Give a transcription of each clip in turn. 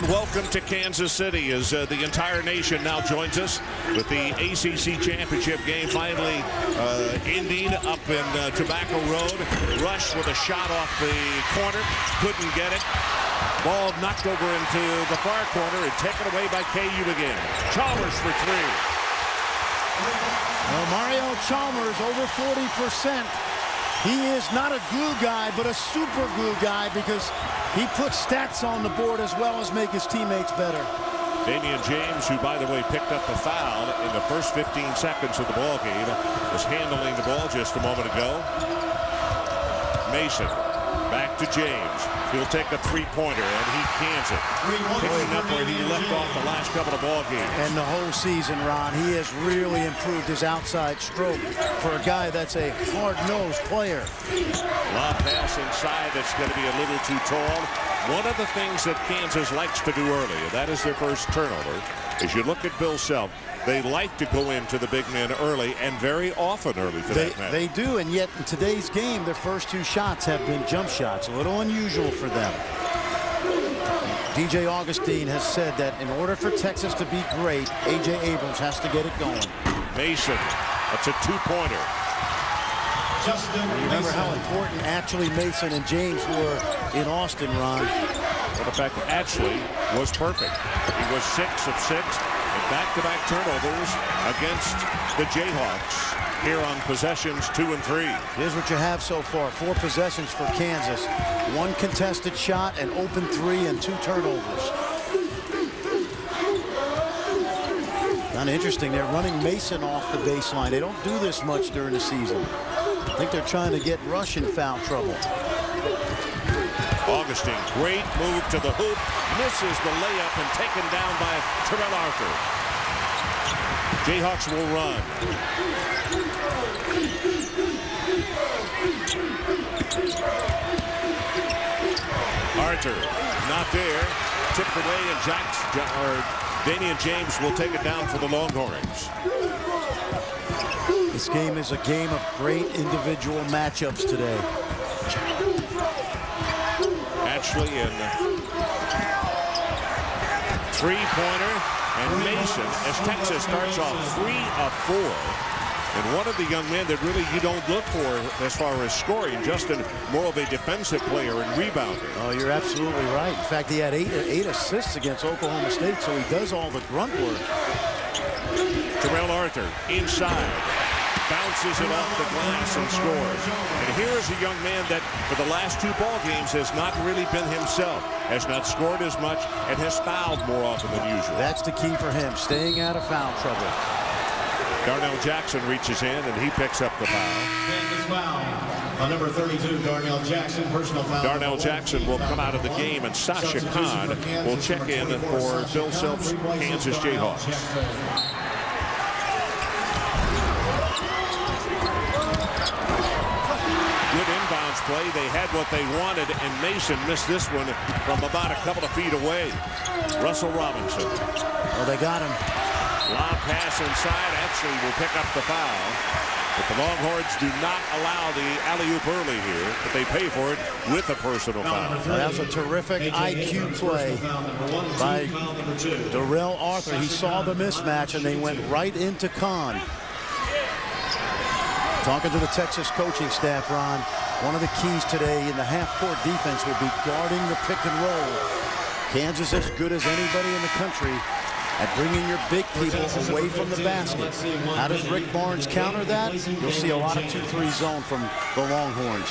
And welcome to Kansas City as the entire nation now joins us with the ACC Championship game finally ending up in Tobacco Road. Rush with a shot off the corner. Couldn't get it. Ball knocked over into the far corner and taken away by KU again. Chalmers for three. Well, Mario Chalmers over 40%. He is not a glue guy, but a super glue guy because he puts stats on the board as well as make his teammates better. Damian James, who, by the way, picked up the foul in the first 15 seconds of the ball game, was handling the ball just a moment ago. Mason back to James. He'll take a three-pointer, and he cans it. Picking up where he left off the last couple of ball games. And the whole season, Ron, he has really improved his outside stroke for a guy that's a hard-nosed player. Lob pass inside that's going to be a little too tall. One of the things that Kansas likes to do early, and that is their first turnover, is you look at Bill Self. They like to go into the big men early, and very often early for that matter. They do, and yet in today's game, their first two shots have been jump shots. A little unusual for them. DJ Augustine has said that in order for Texas to be great, A.J. Abrams has to get it going. Mason, that's a two-pointer. Remember how important Ashley Mason and James were in Austin, Ron. Well, the fact that Ashley was perfect. He was 6 of 6 in back-to-back turnovers against the Jayhawks here on possessions 2 and 3. Here's what you have so far. 4 possessions for Kansas. 1 contested shot, an open 3, and 2 turnovers. Kind of interesting. They're running Mason off the baseline. They don't do this much during the season. I think they're trying to get Rush in foul trouble. Augustine, great move to the hoop, misses the layup and taken down by Terrell Arthur. Jayhawks will run. Arthur not there, tipped away, and Damian James will take it down for the Longhorns. This game is a game of great individual matchups today. Ashley and three-pointer, and Mason as Texas starts off 3 of 4. And one of the young men that really you don't look for as far as scoring, Justin, more of a defensive player and rebounding. Oh, you're absolutely right. In fact, he had 8 assists against Oklahoma State, so he does all the grunt work. Terrell Arthur inside. Bounces it off the glass and scores. And here is a young man that for the last 2 ball games has not really been himself, has not scored as much, and has fouled more often than usual. That's the key for him, staying out of foul trouble. Darnell Jackson reaches in and he picks up the foul. On number 32, Darnell Jackson, personal foul. Darnell Jackson will come out of the game, and Sasha Khan will check in for Bill Self's Kansas Jayhawks. Good inbounds play. They had what they wanted, and Mason missed this one from about a couple of feet away. Russell Robinson. Well, they got him. Lob pass inside. Actually will pick up the foul. But the Longhorns do not allow the alley-oop early here, but they pay for it with a personal foul. That was a terrific IQ play by Darrell Arthur. He saw the mismatch, and they went right into Khan. Talking to the Texas coaching staff, Ron, one of the keys today in the half-court defense will be guarding the pick and roll. Kansas is as good as anybody in the country at bringing your big people away from the basket. How does Rick Barnes counter that? You'll see a lot of 2-3 zone from the Longhorns.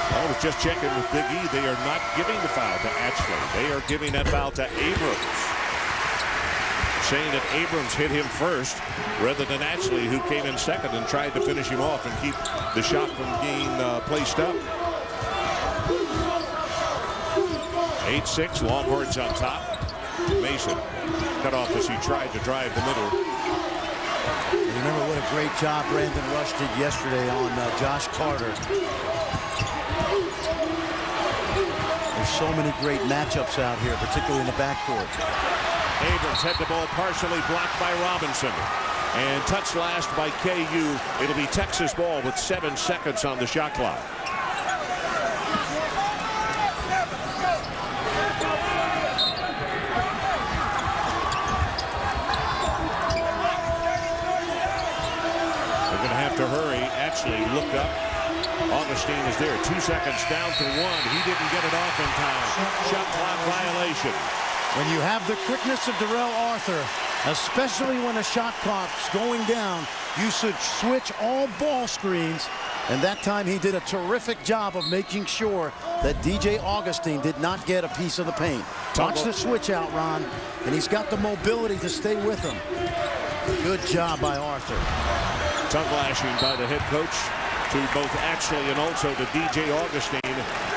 I was just checking with Big E. They are not giving the foul to Ashley. They are giving that foul to Abrams. Saying that Abrams hit him first rather than Ashley, who came in second and tried to finish him off and keep the shot from being placed up. 8-6, Longhorns on top. Mason cut off as he tried to drive the middle. Remember what a great job Brandon Rush did yesterday on Josh Carter. There's so many great matchups out here, particularly in the backcourt. Abrams had the ball partially blocked by Robinson. And touched last by KU. It'll be Texas ball with 7 seconds on the shot clock. have to hurry. Actually, look up. Augustine is there. 2 seconds down to 1. He didn't get it off in time. Shot clock violation. When you have the quickness of Darrell Arthur, especially when a shot clock's going down, you should switch all ball screens. And that time he did a terrific job of making sure that DJ Augustine did not get a piece of the paint. Watch the switch out, Ron, and he's got the mobility to stay with him. Good job by Arthur. Tongue lashing by the head coach to both Ashley and also to DJ Augustine,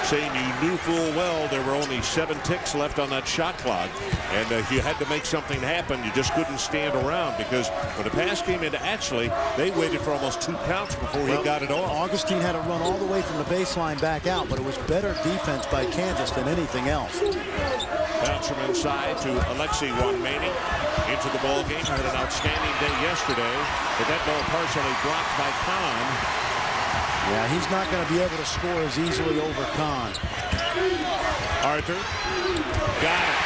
saying you knew full well there were only 7 ticks left on that shot clock, and you had to make something happen. You just couldn't stand around, because when the pass came into Ashley, they waited for almost 2 counts before he got it off. Augustine had to run all the way from the baseline back out, but it was better defense by Kansas than anything else. Bounce from inside to Alexei Wanmani into the ball game. Had an outstanding day yesterday, but that ball partially blocked by Kahn. Yeah, he's not going to be able to score as easily over Kahn. Arthur got it.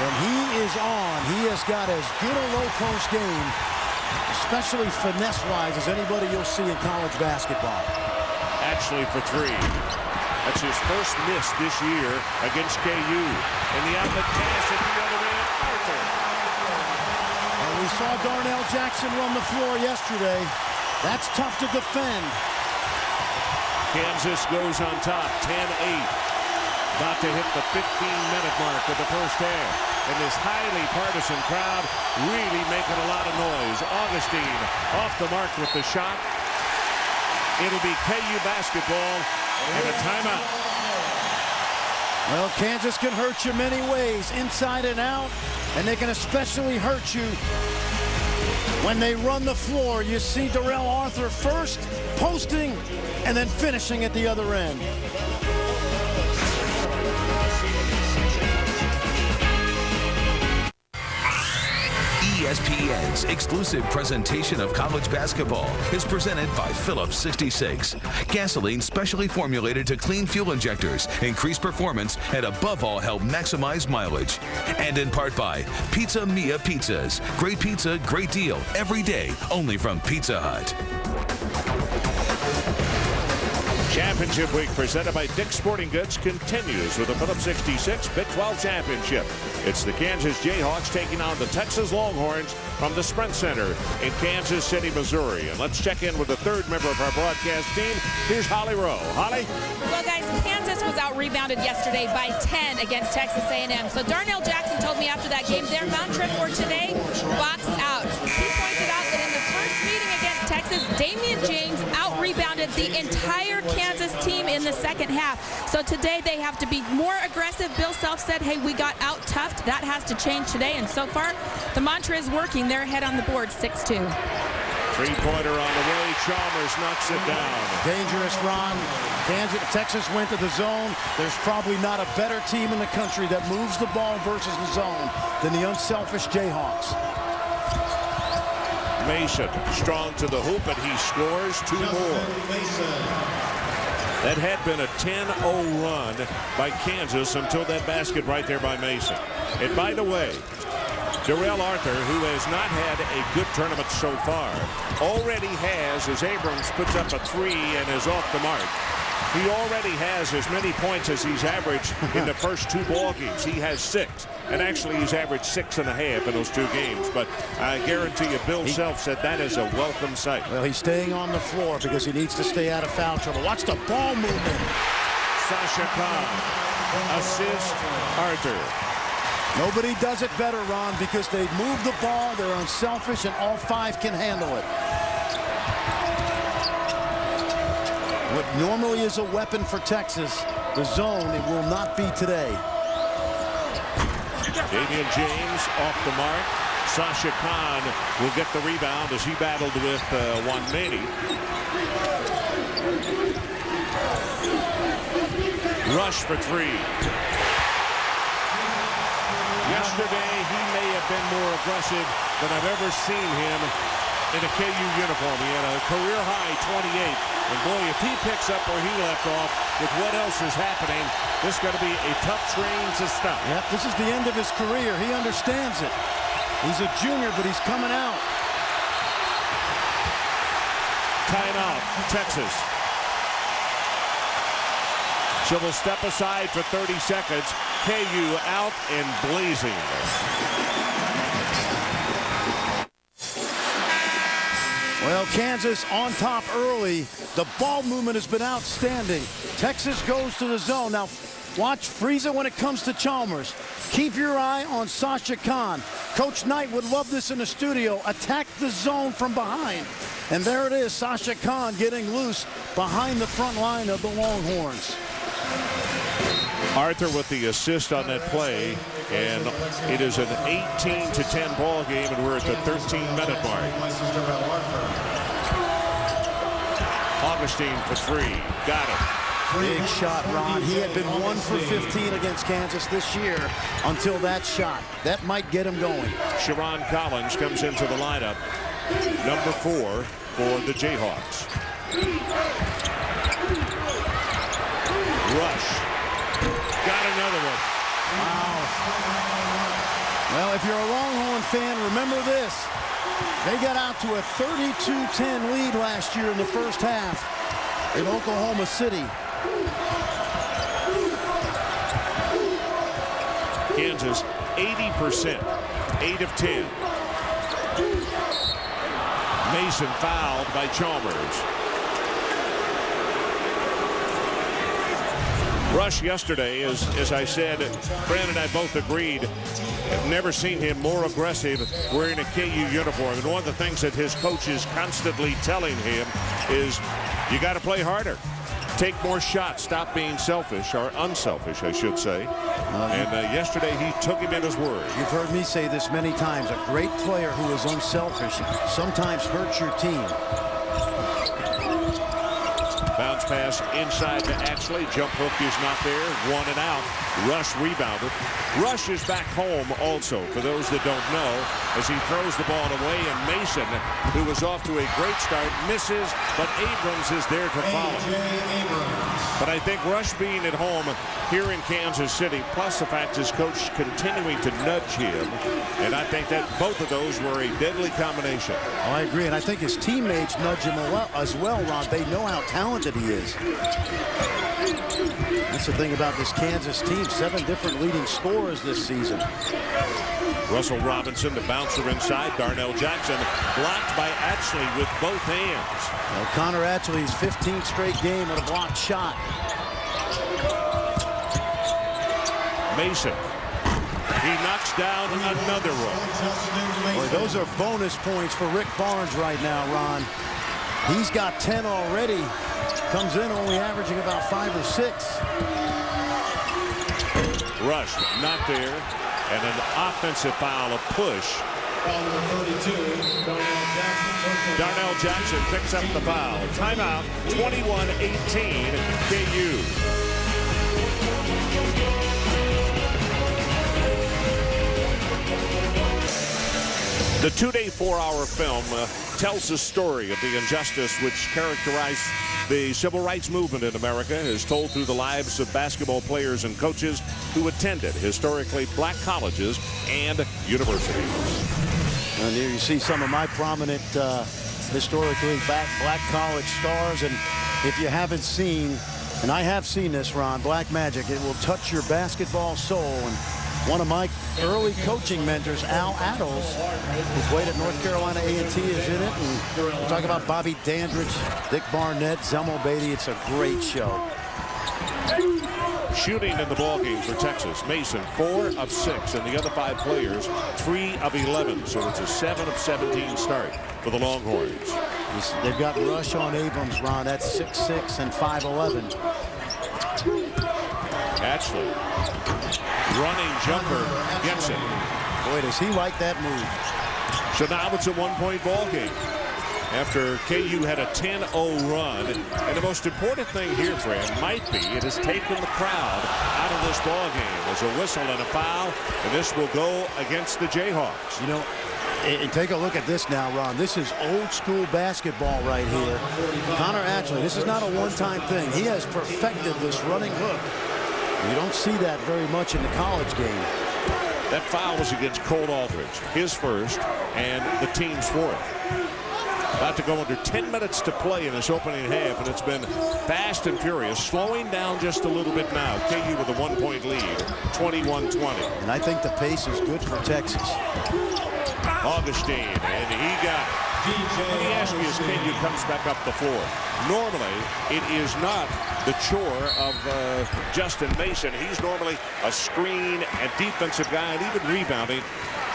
When he is on, he has got as good a low post game, especially finesse-wise, as anybody you'll see in college basketball. Actually for 3. That's his first miss this year against KU. And the outlet pass at the other end, Arthur. And we saw Darnell Jackson run the floor yesterday. That's tough to defend. Kansas goes on top, 10-8. About to hit the 15-minute mark of the first half. And this highly partisan crowd really making a lot of noise. Augustine off the mark with the shot. It'll be KU basketball and a timeout. Well, Kansas can hurt you many ways, inside and out, and they can especially hurt you when they run the floor. You see Darrell Arthur first posting and then finishing at the other end. ESPN's exclusive presentation of college basketball is presented by Phillips 66. Gasoline specially formulated to clean fuel injectors, increase performance, and above all help maximize mileage. And in part by Pizza Mia Pizzas. Great pizza, great deal, every day, only from Pizza Hut. Championship Week presented by Dick's Sporting Goods continues with the Phillips 66 Big 12 Championship. It's the Kansas Jayhawks taking on the Texas Longhorns from the Sprint Center in Kansas City, Missouri. And let's check in with the third member of our broadcast team. Here's Holly Rowe. Holly? Well, guys, Kansas was out-rebounded yesterday by 10 against Texas A&M. So Darnell Jackson told me after that game their mantra for today, box out. He pointed out that in the first meeting against Texas, Damian James out-rebounded the entire Kansas team in the second half. So today they have to be more aggressive. Bill Self said, hey, we got out-toughed. That has to change today. And so far, the mantra is working. They're ahead on the board, 6-2. Three-pointer on the way. Chalmers knocks it down. Dangerous, Ron. Texas went to the zone. There's probably not a better team in the country that moves the ball versus the zone than the unselfish Jayhawks. Mason strong to the hoop, and he scores 2 more. That had been a 10-0 run by Kansas until that basket right there by Mason. And by the way, Darrell Arthur, who has not had a good tournament so far, already has, as Abrams puts up a 3 and is off the mark, he already has as many points as he's averaged in the first 2 ball games. He has 6, and actually he's averaged 6.5 in those 2 games. But I guarantee you, Bill Self said that is a welcome sight. Well, he's staying on the floor because he needs to stay out of foul trouble. Watch the ball movement. Sasha Khan, assist Arthur. Nobody does it better, Ron, because they move the ball, they're unselfish, and all 5 can handle it. What normally is a weapon for Texas, the zone, it will not be today. Damian James off the mark. Sasha Khan will get the rebound as he battled with Wanmani. Rush for 3. Yesterday, he may have been more aggressive than I've ever seen him in a KU uniform. He had a career-high 28. And boy, if he picks up where he left off with what else is happening, this is going to be a tough train to stop. Yep, this is the end of his career. He understands it. He's a junior, but he's coming out. Timeout, Texas. So we'll step aside for 30 seconds. KU out and blazing. Well, Kansas on top early. The ball movement has been outstanding. Texas goes to the zone. Now, watch Frieza when it comes to Chalmers. Keep your eye on Sasha Khan. Coach Knight would love this in the studio. Attack the zone from behind. And there it is, Sasha Khan getting loose behind the front line of the Longhorns. Arthur with the assist on that play, and it is an 18-10 ball game, and we're at the 13-minute mark. Augustine for three. Got it. Big shot, Ron. He had been 1 for 15 against Kansas this year until that shot. That might get him going. Sharon Collins comes into the lineup, number 4 for the Jayhawks. Rush. Got another one. Wow. Well, if you're a Longhorn fan, remember this. They got out to a 32-10 lead last year in the first half in Oklahoma City. Kansas, 80%, 8 of 10. Mason fouled by Chalmers. Rush yesterday, as I said, Fran and I both agreed, I've never seen him more aggressive wearing a KU uniform. And one of the things that his coach is constantly telling him is, you got to play harder. Take more shots. Stop being selfish, or unselfish, I should say. And yesterday, he took him at his word. You've heard me say this many times. A great player who is unselfish sometimes hurts your team. Bounce pass inside to Ashley. Jump hook is not there. 1 and out. Rush rebounded. Rush is back home also, for those that don't know, as he throws the ball away, and Mason, who was off to a great start, misses, but Abrams is there to follow. But I think Rush being at home here in Kansas City, plus the fact his coach continuing to nudge him, and I think that both of those were a deadly combination. Oh, I agree, and I think his teammates nudge him as well, Ron. They know how talented he is. That's the thing about this Kansas team. 7 different leading scorers this season. Russell Robinson, the bouncer inside. Darnell Jackson blocked by Ashley with both hands. Well, Connor Ashley's 15th straight game with a blocked shot. Mason. He knocks down another one. Boy, those are bonus points for Rick Barnes right now, Ron. He's got 10 already. Comes in only averaging about 5 or 6. Rush not there, and an offensive foul, a push. Foul number 32, Darnell Jackson picks up the foul. Timeout, 21-18, KU. The 2-day, 4-hour film tells the story of the injustice which characterized the civil rights movement in America, is told through the lives of basketball players and coaches who attended historically black colleges and universities. And here you see some of my prominent historically black college stars. And if you haven't seen, and I have seen this, Ron, Black Magic, it will touch your basketball soul. And one of my early coaching mentors, Al Addles, who played at North Carolina A&T, is in it. And we'll talk about Bobby Dandridge, Dick Barnett, Zelmo Beatty. It's a great show. Shooting in the ballgame for Texas. Mason, 4 of 6, and the other 5 players, 3 of 11. So it's a 7 of 17 start for the Longhorns. They've got Rush on Abrams, Ron. That's 6'6" and 5'11". Ashley, running jumper, gets it. Boy, does he like that move. So now it's a 1-point ball game after KU had a 10-0 run. And the most important thing here, Fran, might be it has taken the crowd out of this ball game. There's a whistle and a foul, and this will go against the Jayhawks. You know, and take a look at this now, Ron. This is old school basketball right here. Connor Ashley, this is not a one-time thing. He has perfected this running hook. You don't see that very much in the college game. That foul was against Colt Aldridge, his first and the team's 4th. About to go under 10 minutes to play in this opening half, and it's been fast and furious. Slowing down just a little bit now. KU with a 1-point lead, 21-20. And I think the pace is good for Texas. Augustine, and he got it. Let me ask you as KU comes back up the floor. Normally, it is not the chore of Justin Mason. He's normally a screen and defensive guy and even rebounding.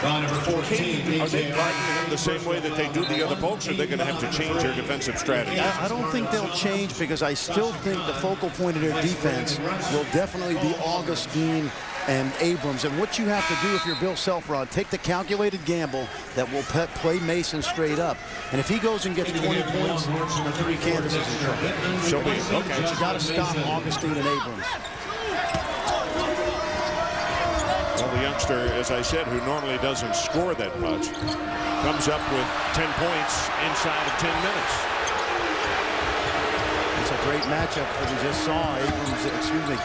Number 14, are they guarding him the same way that they do the other folks, or are they going to have to change their defensive strategy? I don't think they'll change, because I still think the focal point of their defense will definitely be Augustine and Abrams. And what you have to do if you're Bill Self, Ron, take the calculated gamble that will play Mason straight up. And if he goes and gets 20 points, then Kansas is in trouble. So be it. Okay. But you got to stop Augustine and Abrams. Well, the youngster, as I said, who normally doesn't score that much, comes up with 10 points inside of 10 minutes. It's a great matchup that we just saw.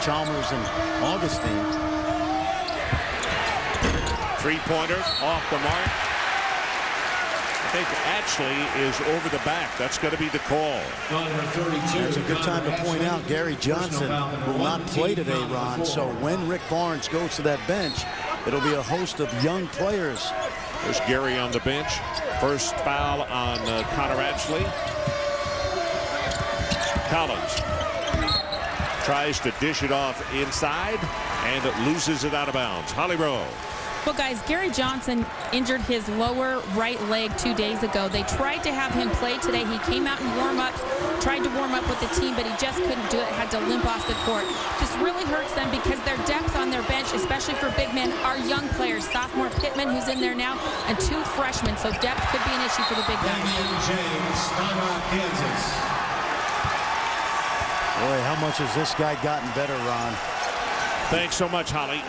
Chalmers and Augustine. Three-pointer off the mark. I think actually is over the back. That's going to be the call. It's a good time to point out Gary Johnson will not play today, Ron. So when Rick Barnes goes to that bench, it'll be a host of young players. There's Gary on the bench. First foul on Connor Ashley. Collins tries to dish it off inside and it loses it out of bounds. Holly Rowe. Well, guys, Gary Johnson injured his lower right leg 2 days ago. They tried to have him play today. He came out in warm-ups, tried to warm up with the team, but he just couldn't do it, had to limp off the court. Just really hurts them because their depth on their bench, especially for big men, are young players. Sophomore Pittman, who's in there now, and 2 freshmen, so depth could be an issue for the big guys. James, timeout, Kansas. Boy, how much has this guy gotten better, Ron? Thanks so much, Holly.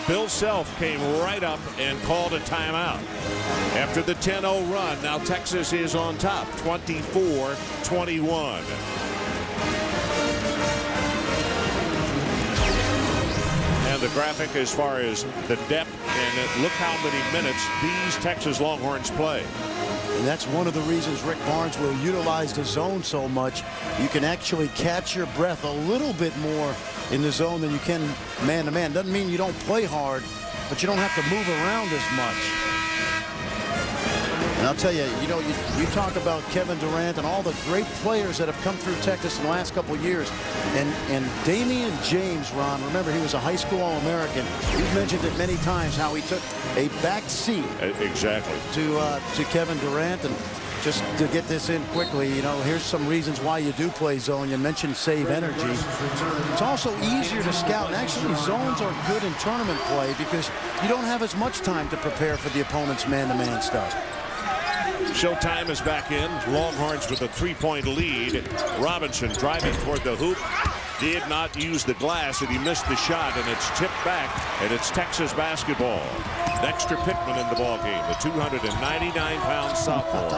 Bill Self came right up and called a timeout after the 10-0 run. Now Texas is on top, 24-21. And the graphic as far as the depth, and look how many minutes these Texas Longhorns play. And that's one of the reasons Rick Barnes will utilize the zone so much. You can actually catch your breath a little bit more in the zone than you can man-to-man. Doesn't mean you don't play hard, but you don't have to move around as much. And I'll tell you, you talk about Kevin Durant and all the great players that have come through Texas in the last couple of years. And Damian James, Ron, remember he was a high school All-American. You've mentioned it many times how he took a back seat exactly to Kevin Durant. And just to get this in quickly, here's some reasons why you do play zone. You mentioned save energy. It's also easier to scout. And actually, zones are good in tournament play because you don't have as much time to prepare for the opponent's man-to-man stuff. Showtime is back in. Longhorns with a 3-point lead. Robinson driving toward the hoop. Did not use the glass, and he missed the shot, and it's tipped back, and it's Texas basketball. Dexter Pittman in the ballgame, the 299-pound sophomore,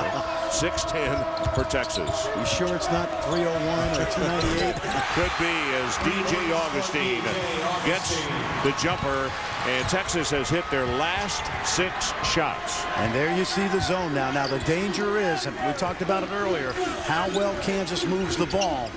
6'10" for Texas. You sure it's not 301 or 298? Could be, as DJ Augustine gets the jumper, and Texas has hit their last 6 shots. And there you see the zone now. Now the danger is, and we talked about it earlier, how well Kansas moves the ball.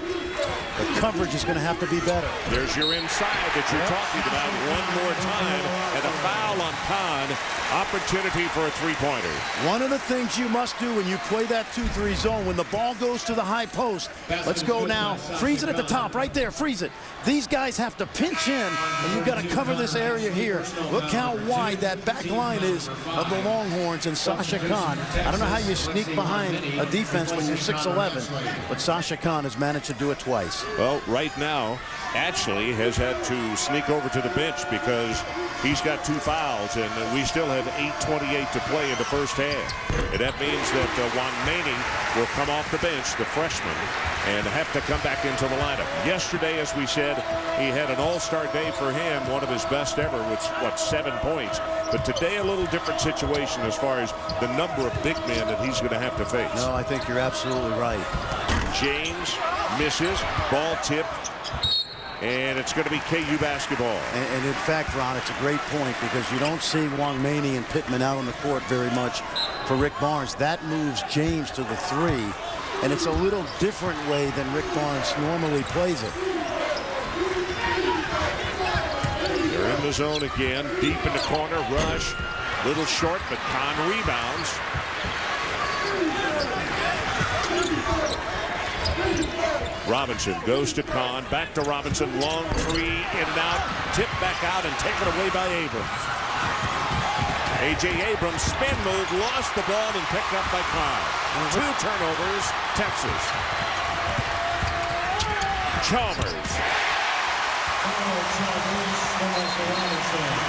The coverage is going to have to be better. There's your inside that you're talking about one more time, and a foul on Kahn. Opportunity for a three-pointer. One of the things you must do when you play that 2-3 zone, when the ball goes to the high post, let's go now. Freeze it at the top, right there, freeze it. These guys have to pinch in, and you've got to cover this area here. Look how wide that back line is of the Longhorns and Sasha Kahn. I don't know how you sneak behind a defense when you're 6'11", but Sasha Kahn has managed to do it twice. Well, right now, Ashley has had to sneak over to the bench because he's got 2 fouls, and we still have 8:28 to play in the first half. And that means that Juan Maney will come off the bench, the freshman, and have to come back into the lineup. Yesterday, as we said, he had an all-star day for him, one of his best ever with, 7 points. But today, a little different situation as far as the number of big men that he's going to have to face. No, I think you're absolutely right. James misses, ball tipped, and it's going to be KU basketball. And in fact, Ron, it's a great point because you don't see Wong Maney and Pittman out on the court very much for Rick Barnes. That moves James to the 3, and it's a little different way than Rick Barnes normally plays it. They're in the zone again, deep in the corner. Rush, little short, but Kahn rebounds. Robinson goes to Kahn, back to Robinson, long three, in and out, tipped back out and taken away by Abrams. A.J. Abrams, spin move, lost the ball and picked up by Kahn. 2 turnovers, Texas. Chalmers.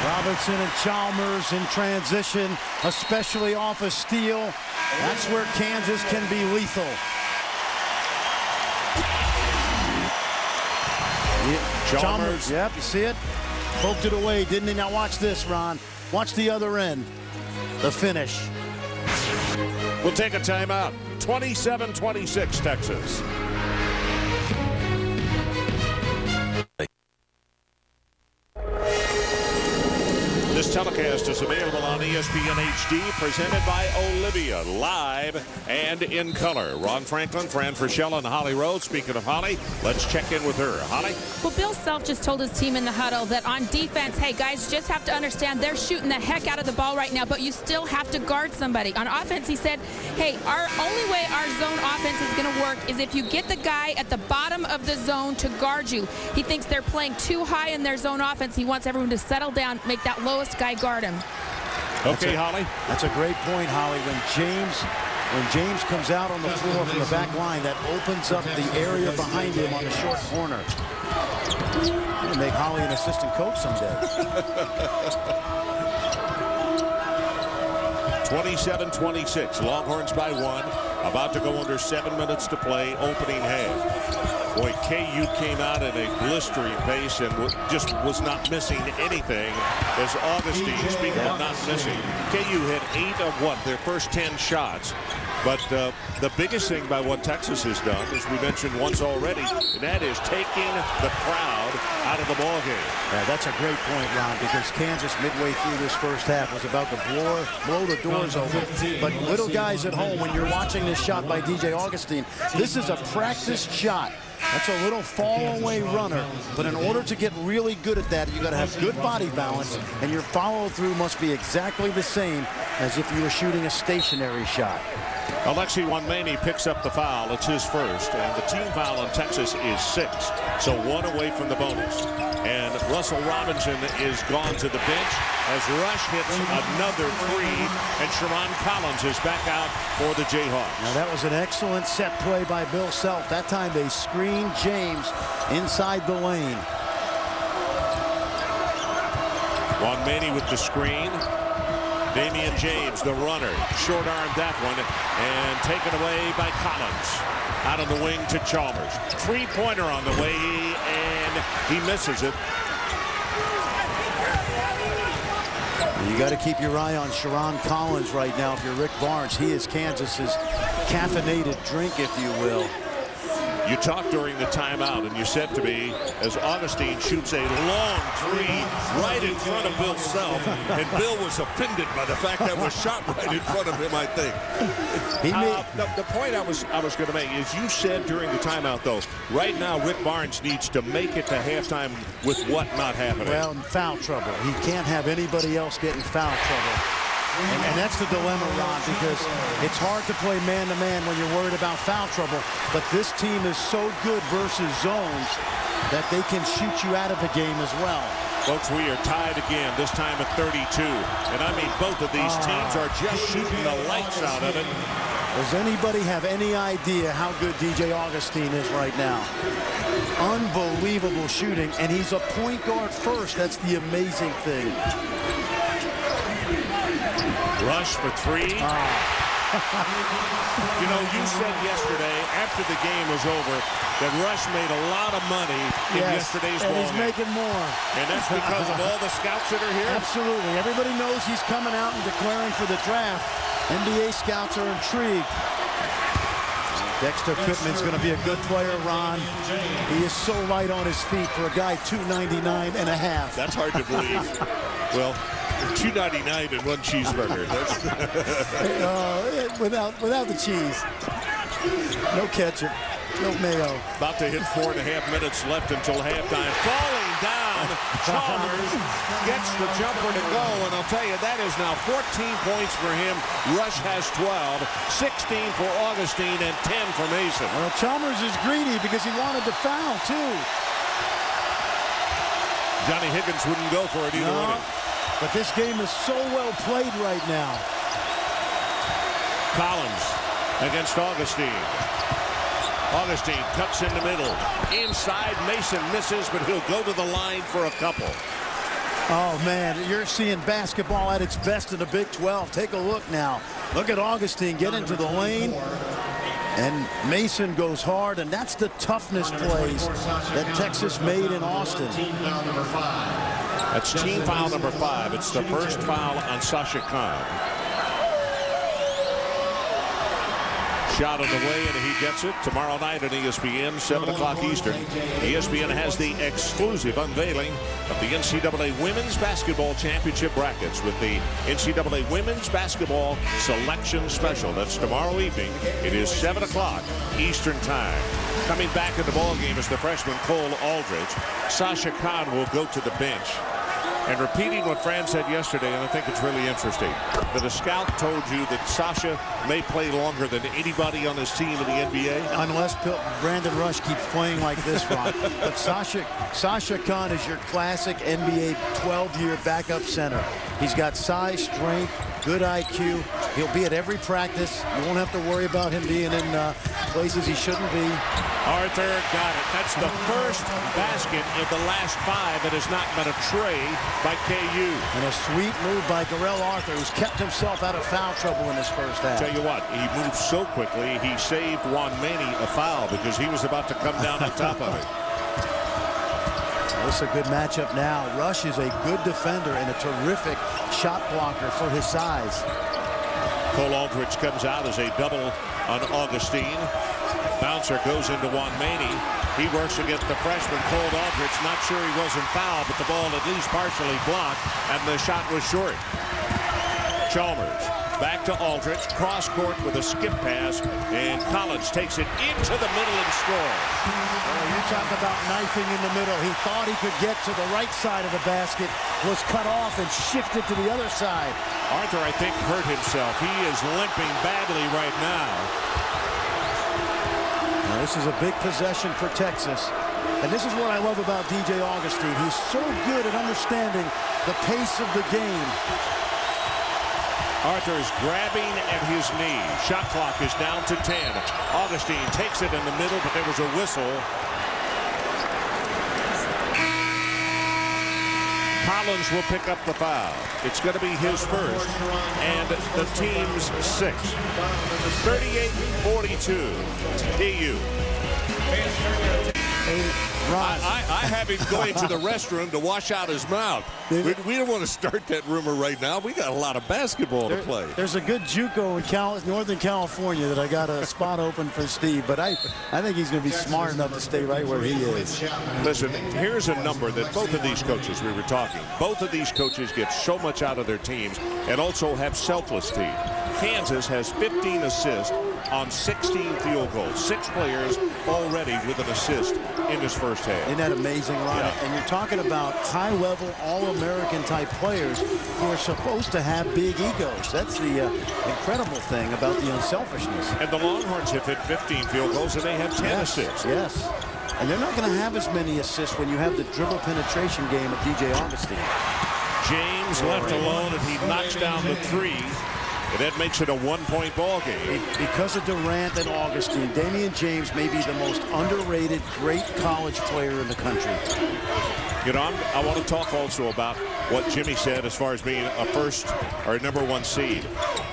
Robinson and Chalmers in transition, especially off a steal. That's where Kansas can be lethal. Chalmers, yep, you see it? Poked it away, didn't he? Now watch this, Ron. Watch the other end. The finish. We'll take a timeout. 27-26, Texas. This telecast is available on ESPN HD, presented by Olivia, live and in color. Ron Franklin, Fran Frischella, and Holly Rhodes. Speaking of Holly, let's check in with her. Holly? Well, Bill Self just told his team in the huddle that on defense, hey, guys, just have to understand they're shooting the heck out of the ball right now, but you still have to guard somebody. On offense, he said, hey, our only way our zone offense is going to work is if you get the guy at the bottom of the zone to guard you. He thinks they're playing too high in their zone offense. He wants everyone to settle down, make that lowest guy guard him. Okay, Holly. That's a great point, Holly. When James comes out on the floor from the back line, that opens up the area behind him on the short corner. I'm gonna make Holly an assistant coach someday. 27-26. Longhorns by 1. About to go under 7 minutes to play. Opening half. Boy, KU came out at a blistering pace and just was not missing anything. As Augustine, speaking of not missing, KU had 8 of what? Their first 10 shots. But the biggest thing by what Texas has done, as we mentioned once already, and that is taking the crowd out of the ball game. Yeah, that's a great point, Ron, because Kansas midway through this first half was about to blow the doors open. But little guys at home, when you're watching this shot by DJ Augustine, this is a practiced shot. That's a little fall-away runner, but in order to get really good at that, you got to have good body balance, and your follow-through must be exactly the same as if you were shooting a stationary shot. Alexi Wanmani picks up the foul. It's his first, and the team foul on Texas is 6, so 1 away from the bonus. And Russell Robinson is gone to the bench as Rush hits another 3, and Sharon Collins is back out for the Jayhawks. Now that was an excellent set play by Bill Self. That time they screened James inside the lane. Wanmani with the screen. Damian James, the runner, short-armed that one, and taken away by Collins. Out on the wing to Chalmers. 3-pointer on the way, and he misses it. You got to keep your eye on Sharon Collins right now if you're Rick Barnes. He is Kansas's caffeinated drink, if you will. You talked during the timeout, and you said to me, as Augustine shoots a long 3 right in front of Bill Self, and Bill was offended by the fact that was shot right in front of him, I think. The point I was going to make is you said during the timeout, though, right now Rick Barnes needs to make it to halftime with what not happening. Well, foul trouble. He can't have anybody else getting foul trouble. And that's the dilemma, Ron, because it's hard to play man-to-man when you're worried about foul trouble. But this team is so good versus zones that they can shoot you out of the game as well. Folks, we are tied again, this time at 32. And I mean, both of these teams are just shooting the lights out of it. Does anybody have any idea how good DJ Augustine is right now? Unbelievable shooting, and he's a point guard first. That's the amazing thing. Rush for 3. You know, you said yesterday, after the game was over, that Rush made a lot of money in yesterday's ball game. And he's making more. And that's because of all the scouts that are here? Absolutely. Everybody knows he's coming out and declaring for the draft. NBA scouts are intrigued. Dexter Pittman's going to be a good player, Ron. He is so light on his feet for a guy 299 and a half. That's hard to believe. Well, $2.99 and 1 cheeseburger. Without the cheese. No ketchup. No mayo. About to hit 4.5 minutes left until halftime. Falling down. Chalmers gets the jumper to go, and I'll tell you, that is now 14 points for him. Rush has 12, 16 for Augustine, and 10 for Mason. Well, Chalmers is greedy because he wanted to foul, too. Johnny Higgins wouldn't go for it either, would he? But this game is so well played right now. Collins against Augustine. Augustine cuts in the middle. Inside, Mason misses, but he'll go to the line for a couple. Oh, man, you're seeing basketball at its best in the Big 12. Take a look now. Look at Augustine get into the lane. And Mason goes hard, and that's the toughness plays that Texas made in Austin. That's team foul number 5. It's the first foul on Sasha Khan. Shot on the way, and he gets it tomorrow night on ESPN, 7 o'clock Eastern. ESPN has the exclusive unveiling of the NCAA Women's Basketball Championship brackets with the NCAA Women's Basketball Selection Special. That's tomorrow evening. It is 7 o'clock Eastern Time. Coming back in the ballgame is the freshman Cole Aldridge. Sasha Khan will go to the bench. And repeating what Fran said yesterday, and I think it's really interesting, that a scout told you that Sasha may play longer than anybody on his team in the NBA. Unless Brandon Rush keeps playing like this, Ron. But Sasha Khan is your classic NBA 12-year backup center. He's got size, strength, good IQ. He'll be at every practice. You won't have to worry about him being in places he shouldn't be. Arthur got it. That's the first basket of the last 5 that has not been a tray by KU. And a sweet move by Darrell Arthur, who's kept himself out of foul trouble in this first half. Tell you what, he moved so quickly, he saved Juan Maney a foul because he was about to come down on top of it. This is a good matchup now. Rush is a good defender and a terrific shot blocker for his size. Cole Aldridge comes out as a double on Augustine. Bouncer goes into Juan Maney. He works against the freshman Cole Aldridge. Not sure he wasn't fouled, but the ball at least partially blocked, and the shot was short. Chalmers back to Aldridge, cross court with a skip pass, and Collins takes it into the middle and scores. Oh, you talk about knifing in the middle. He thought he could get to the right side of the basket, was cut off and shifted to the other side. Arthur, I think, hurt himself. He is limping badly right now. Now, this is a big possession for Texas. And this is what I love about DJ Augustine. He's so good at understanding the pace of the game. Arthur is grabbing at his knee. Shot clock is down to 10. Augustine takes it in the middle, but there was a whistle. Collins will pick up the foul. It's going to be his first, and the team's 6th. 38-42. KU. I have him going to the restroom to wash out his mouth. We don't want to start that rumor right now. We got a lot of basketball to play. There's a good JUCO in Northern California that I got a spot open for Steve, but I think he's going to be smart enough to stay right where he is. Listen, here's a number that both of these coaches, we were talking, both of these coaches get so much out of their teams and also have selfless teams. Kansas has 15 assists on 16 field goals. 6 players already with an assist in this first half. Isn't that amazing, Ron? Yeah. And you're talking about high-level, all-American type players who are supposed to have big egos. That's the incredible thing about the unselfishness. And the Longhorns have hit 15 field goals, and they have 10 assists. Yes. And they're not going to have as many assists when you have the dribble penetration game of DJ Augustine. James left alone, and he knocks down the 3. And that makes it a 1-point ball game. Because of Durant and Augustine, Damian James may be the most underrated, great college player in the country. You know, I want to talk also about what Jimmy said as far as being a first or a #1 seed.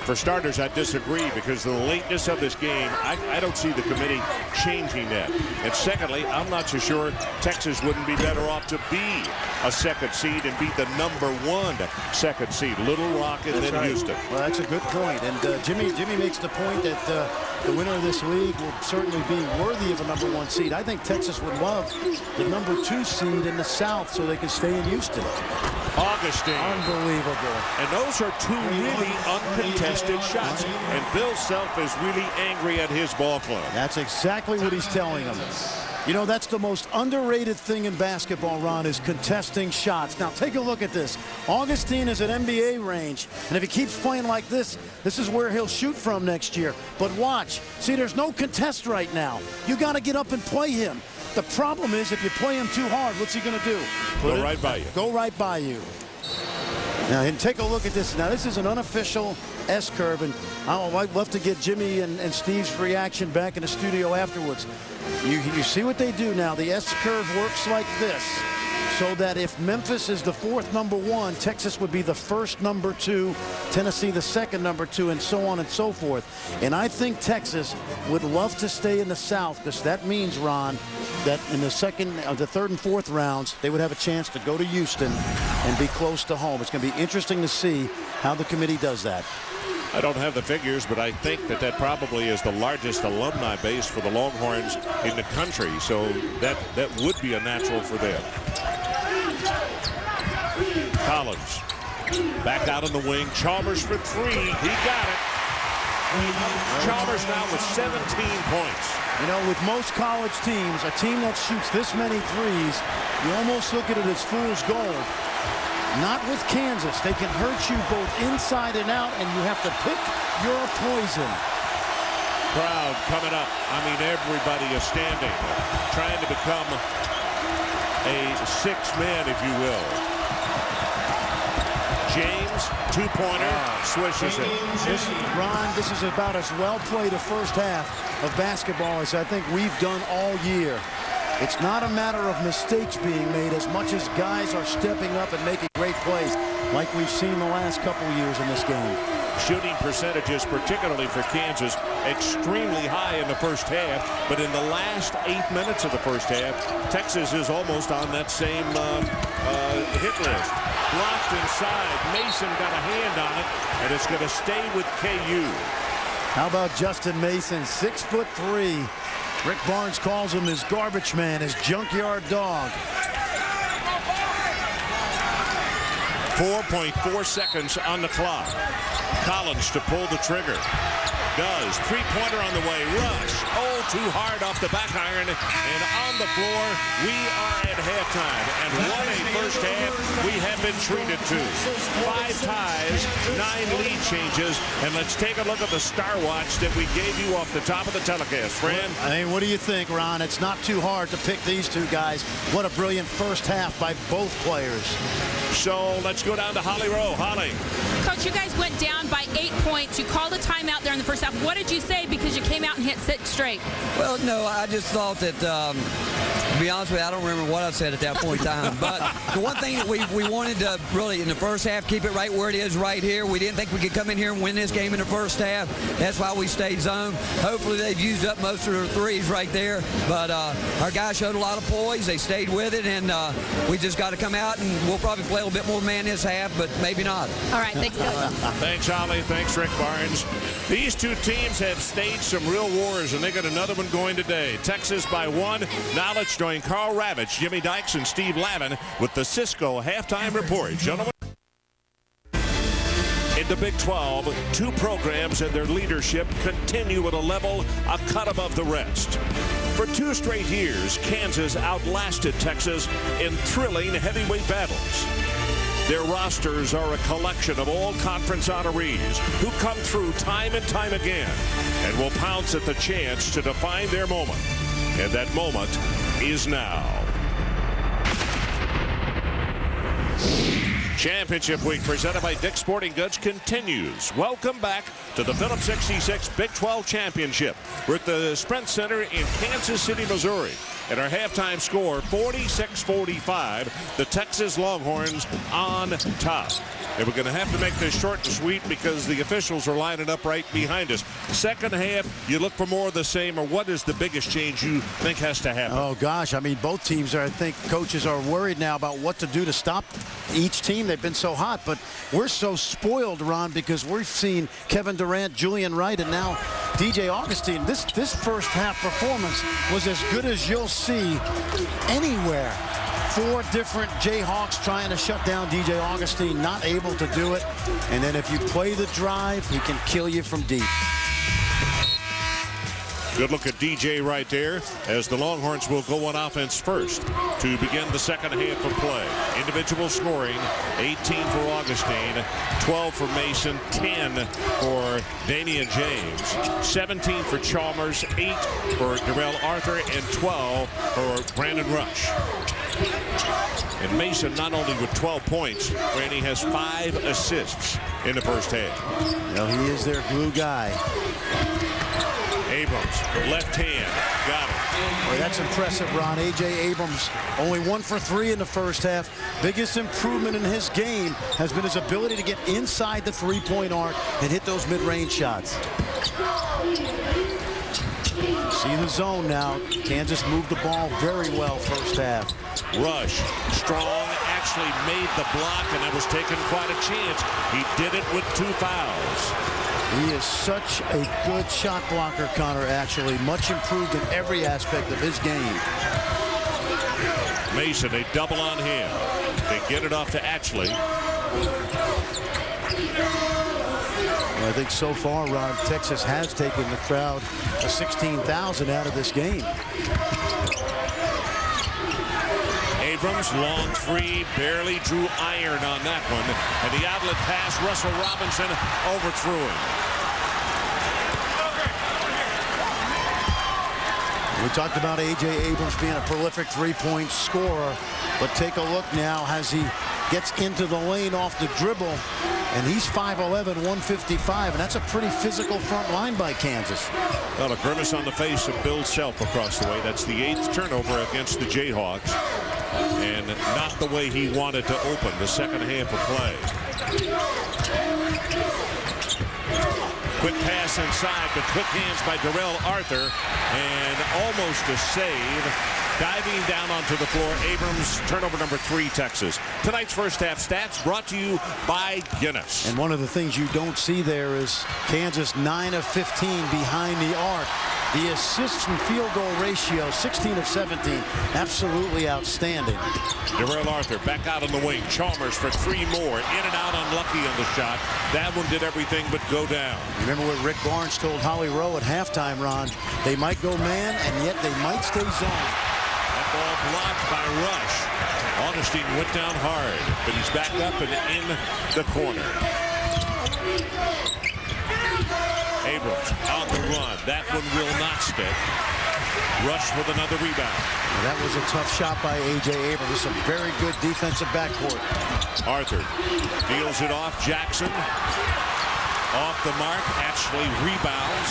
For starters, I disagree because of the lateness of this game. I don't see the committee changing that. And secondly, I'm not so sure Texas wouldn't be better off to be a 2nd seed and beat the #1 2nd seed, Little Rock and then Houston. Well, that's a good point. And Jimmy makes the point that the winner of this league will certainly be worthy of a #1 seed. I think Texas would love the #2 seed in the South so they can stay in Houston. Augustine. Unbelievable. And those are two really uncontested shots. And Bill Self is really angry at his ball club. That's exactly what he's telling them. You know, that's the most underrated thing in basketball, Ron, is contesting shots. Now, take a look at this. Augustine is at NBA range, and if he keeps playing like this, this is where he'll shoot from next year. But watch. See, there's no contest right now. You got to get up and play him. The problem is, if you play him too hard, what's he going to do? Go right by you. Go right by you. Now, and take a look at this. Now, this is an unofficial S-curve, and I'd love to get Jimmy and Steve's reaction back in the studio afterwards. You see what they do now. The S-curve works like this, so that if Memphis is the 4th #1, Texas would be the 1st #2, Tennessee the 2nd #2, and so on and so forth. And I think Texas would love to stay in the South, because that means, Ron, that in the 3rd and 4th rounds, they would have a chance to go to Houston and be close to home. It's going to be interesting to see how the committee does that. I don't have the figures, but I think that probably is the largest alumni base for the Longhorns in the country. So that would be a natural for them. Collins back out in the wing. Chalmers for 3. He got it. Chalmers now with 17 points. You know, with most college teams, a team that shoots this many threes, you almost look at it as fool's gold. Not with Kansas. They can hurt you both inside and out, and you have to pick your poison. Crowd coming up. I mean, everybody is standing, trying to become a 6th man, if you will. James, 2-pointer, swishes it. Ron, this is about as well played a first half of basketball as I think we've done all year. It's not a matter of mistakes being made as much as guys are stepping up and making great plays like we've seen the last couple years in this game. Shooting percentages, particularly for Kansas, extremely high in the first half. But in the last 8 minutes of the first half, Texas is almost on that same hit list. Blocked inside. Mason got a hand on it, and it's going to stay with KU. How about Justin Mason, 6'3". Rick Barnes calls him his garbage man, his junkyard dog. 4.4 seconds on the clock. Collins to pull the trigger. Does. 3-pointer on the way. Rush. Oh, too hard off the back iron. And on the floor, we are at halftime. And what a first half we have been treated to. 5 ties, 9 lead changes. And let's take a look at the Star Watch that we gave you off the top of the telecast. Fran? I mean, what do you think, Ron? It's not too hard to pick these two guys. What a brilliant first half by both players. So let's go down to Holly Rowe. Holly. Coach, you guys went down by 8 points. You called a timeout there in the first half. What did you say? Because you came out and hit 6 straight. Well, no, I just thought that, to be honest with you, I don't remember what I said at that point in time. But the one thing that we wanted to really, in the first half, keep it right where it is right here. We didn't think we could come in here and win this game in the first half. That's why we stayed zone. Hopefully they've used up most of their threes right there. But our guys showed a lot of poise. They stayed with it, and we just got to come out, and we'll probably play a little bit more man this half, but maybe not. All right, thanks, Billy. Thanks, Holly. Thanks, Rick Barnes. These two teams have staged some real wars, and they got another one going today. Texas by 1. Now let's join Carl Ravitch, Jimmy Dykes, and Steve Lavin with the Cisco halftime report. Gentlemen. In the Big 12, 2 programs and their leadership continue at a level a cut above the rest. For 2 straight years, Kansas outlasted Texas in thrilling heavyweight battles. Their rosters are a collection of all conference honorees who come through time and time again and will pounce at the chance to define their moment. And that moment is now. Championship Week presented by Dick's Sporting Goods continues. Welcome back to the Phillips 66 Big 12 Championship. We're at the Sprint Center in Kansas City, Missouri. And our halftime score, 46-45. The Texas Longhorns on top. And we're going to have to make this short and sweet because the officials are lining up right behind us. Second half, you look for more of the same, or what is the biggest change you think has to happen? Oh, gosh. I mean, both teams I think coaches are worried now about what to do to stop each team. They've been so hot, but we're so spoiled, Ron, because we've seen Kevin Durant, Julian Wright, and now DJ Augustine, this first half performance was as good as you'll see anywhere. 4 different Jayhawks trying to shut down DJ Augustine, not able to do it. And then if you play the drive, he can kill you from deep. Good look at DJ right there as the Longhorns will go on offense first to begin the second half of play. Individual scoring, 18 for Augustine, 12 for Mason, 10 for Damian James, 17 for Chalmers, 8 for Darrell Arthur, and 12 for Brandon Rush. And Mason not only with 12 points, Randy has 5 assists in the first half. Well, he is their glue guy. Abrams, left hand, got it. Boy, that's impressive, Ron. A.J. Abrams, only 1 for 3 in the first half. Biggest improvement in his game has been his ability to get inside the three-point arc and hit those mid-range shots. See the zone now. Kansas moved the ball very well first half. Rush, strong, actually made the block, and that was taking quite a chance. He did it with 2 fouls. He is such a good shot blocker, Connor, actually. Much improved in every aspect of his game. Mason, they double on him. They get it off to Ashley. Well, I think so far, Ron, Texas has taken the crowd of 16,000 out of this game. Abrams, long three, barely drew iron on that one. And the outlet pass, Russell Robinson overthrew him. We talked about A.J. Abrams being a prolific three-point scorer, but take a look now as he gets into the lane off the dribble, and he's 5'11", 155, and that's a pretty physical front line by Kansas. Well, a grimace on the face of Bill Self across the way. That's the 8th turnover against the Jayhawks, and not the way he wanted to open the second half of play. Quick pass inside, but quick hands by Darrell Arthur, and almost a save. Diving down onto the floor, Abrams, turnover number 3, Texas. Tonight's first half stats brought to you by Guinness. And one of the things you don't see there is Kansas 9 of 15 behind the arc. The assists and field goal ratio, 16 of 17, absolutely outstanding. Darrell Arthur back out on the wing. Chalmers for 3 more. In and out, unlucky on the shot. That one did everything but go down. Remember what Rick Barnes told Holly Rowe at halftime, Ron? They might go man, and yet they might stay zone. That ball blocked by Rush. Augustine went down hard, but he's back up and in the corner. Abrams on the run. That one will not stick. Rush with another rebound. Well, that was a tough shot by A.J. Abrams. Some very good defensive backcourt. Arthur deals it off. Jackson off the mark. Actually rebounds.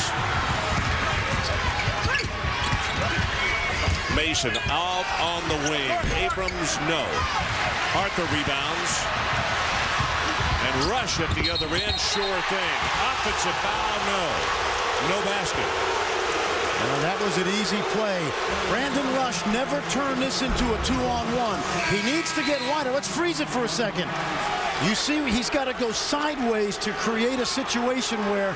Mason out on the wing. Abrams, no. Arthur rebounds. And Rush at the other end, sure thing. Offensive foul, no. No basket. Well, that was an easy play. Brandon Rush never turned this into a 2-on-1. He needs to get wider. Let's freeze it for a second. You see, he's got to go sideways to create a situation where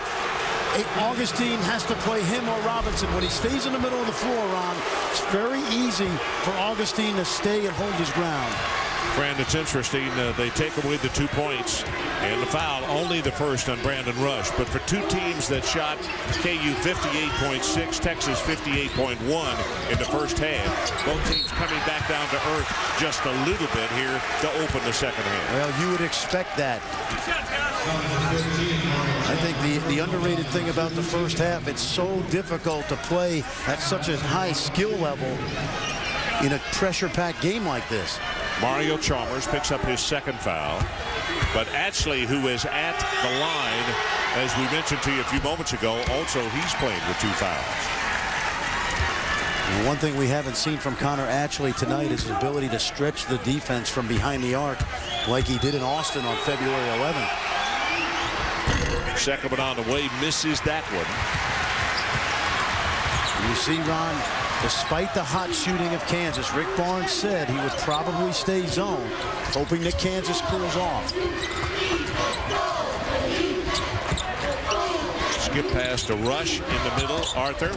Augustine has to play him or Robinson. When he stays in the middle of the floor, Ron, it's very easy for Augustine to stay and hold his ground. Brand, it's interesting. They take away the 2 points and the foul, only the first on Brandon Rush. But for 2 teams that shot KU 58.6, Texas 58.1 in the first half, both teams coming back down to earth just a little bit here to open the second half. Well, you would expect that. I think the underrated thing about the first half, it's so difficult to play at such a high skill level in a pressure-packed game like this. Mario Chalmers picks up his second foul. But Ashley, who is at the line, as we mentioned to you a few moments ago, also he's playing with 2 fouls. And one thing we haven't seen from Connor Ashley tonight is his ability to stretch the defense from behind the arc like he did in Austin on February 11th. Second one on the way, misses that one. You see, Ron, despite the hot shooting of Kansas, Rick Barnes said he would probably stay zone, hoping that Kansas cools off. skip pass to Rush in the middle. Arthur.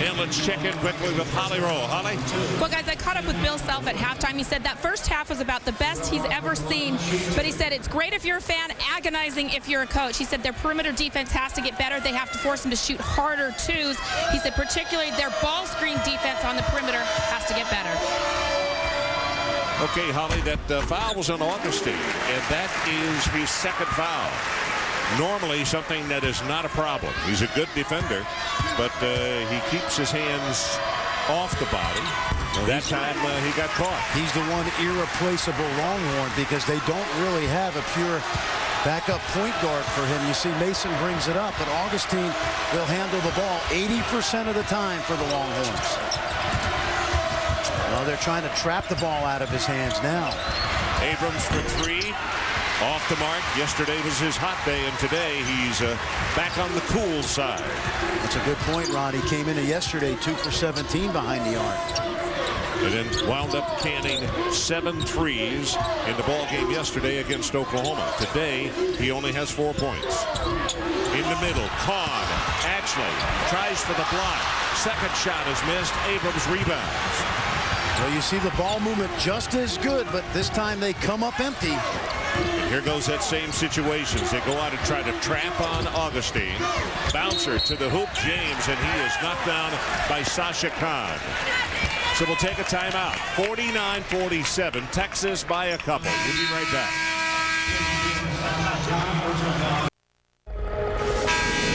And let's check in quickly with Holly Rowe. Holly? Well, guys, I caught up with Bill Self at halftime. He said that first half was about the best he's ever seen, but he said it's great if you're a fan, agonizing if you're a coach. He said their perimeter defense has to get better. They have to force them to shoot harder twos. He said particularly their ball screen defense on the perimeter has to get better. Okay, Holly, that foul was on Augustine, and that is his second foul. Normally something that is not a problem. He's a good defender, but he keeps his hands off the body. That time he got caught. He's the one irreplaceable Longhorn because they don't really have a pure backup point guard for him. You see Mason brings it up, but Augustine will handle the ball 80% of the time for the Longhorns. Well, they're trying to trap the ball out of his hands now. Abrams for three. Off the mark. Yesterday was his hot day, and today he's back on the cool side. That's a good point, Ron. He came in yesterday 2 for 17 behind the arc. And then wound up canning 7 threes in the ball game yesterday against Oklahoma. Today, he only has 4 points. In the middle, Kahn actually tries for the block. Second shot is missed. Abrams rebounds. Well, you see the ball movement just as good, but this time they come up empty. And here goes that same situation. They go out and try to trap on Augustine. Bouncer to the hoop, James, and he is knocked down by Sasha Khan. So we'll take a timeout. 49-47, Texas by a couple. We'll be right back.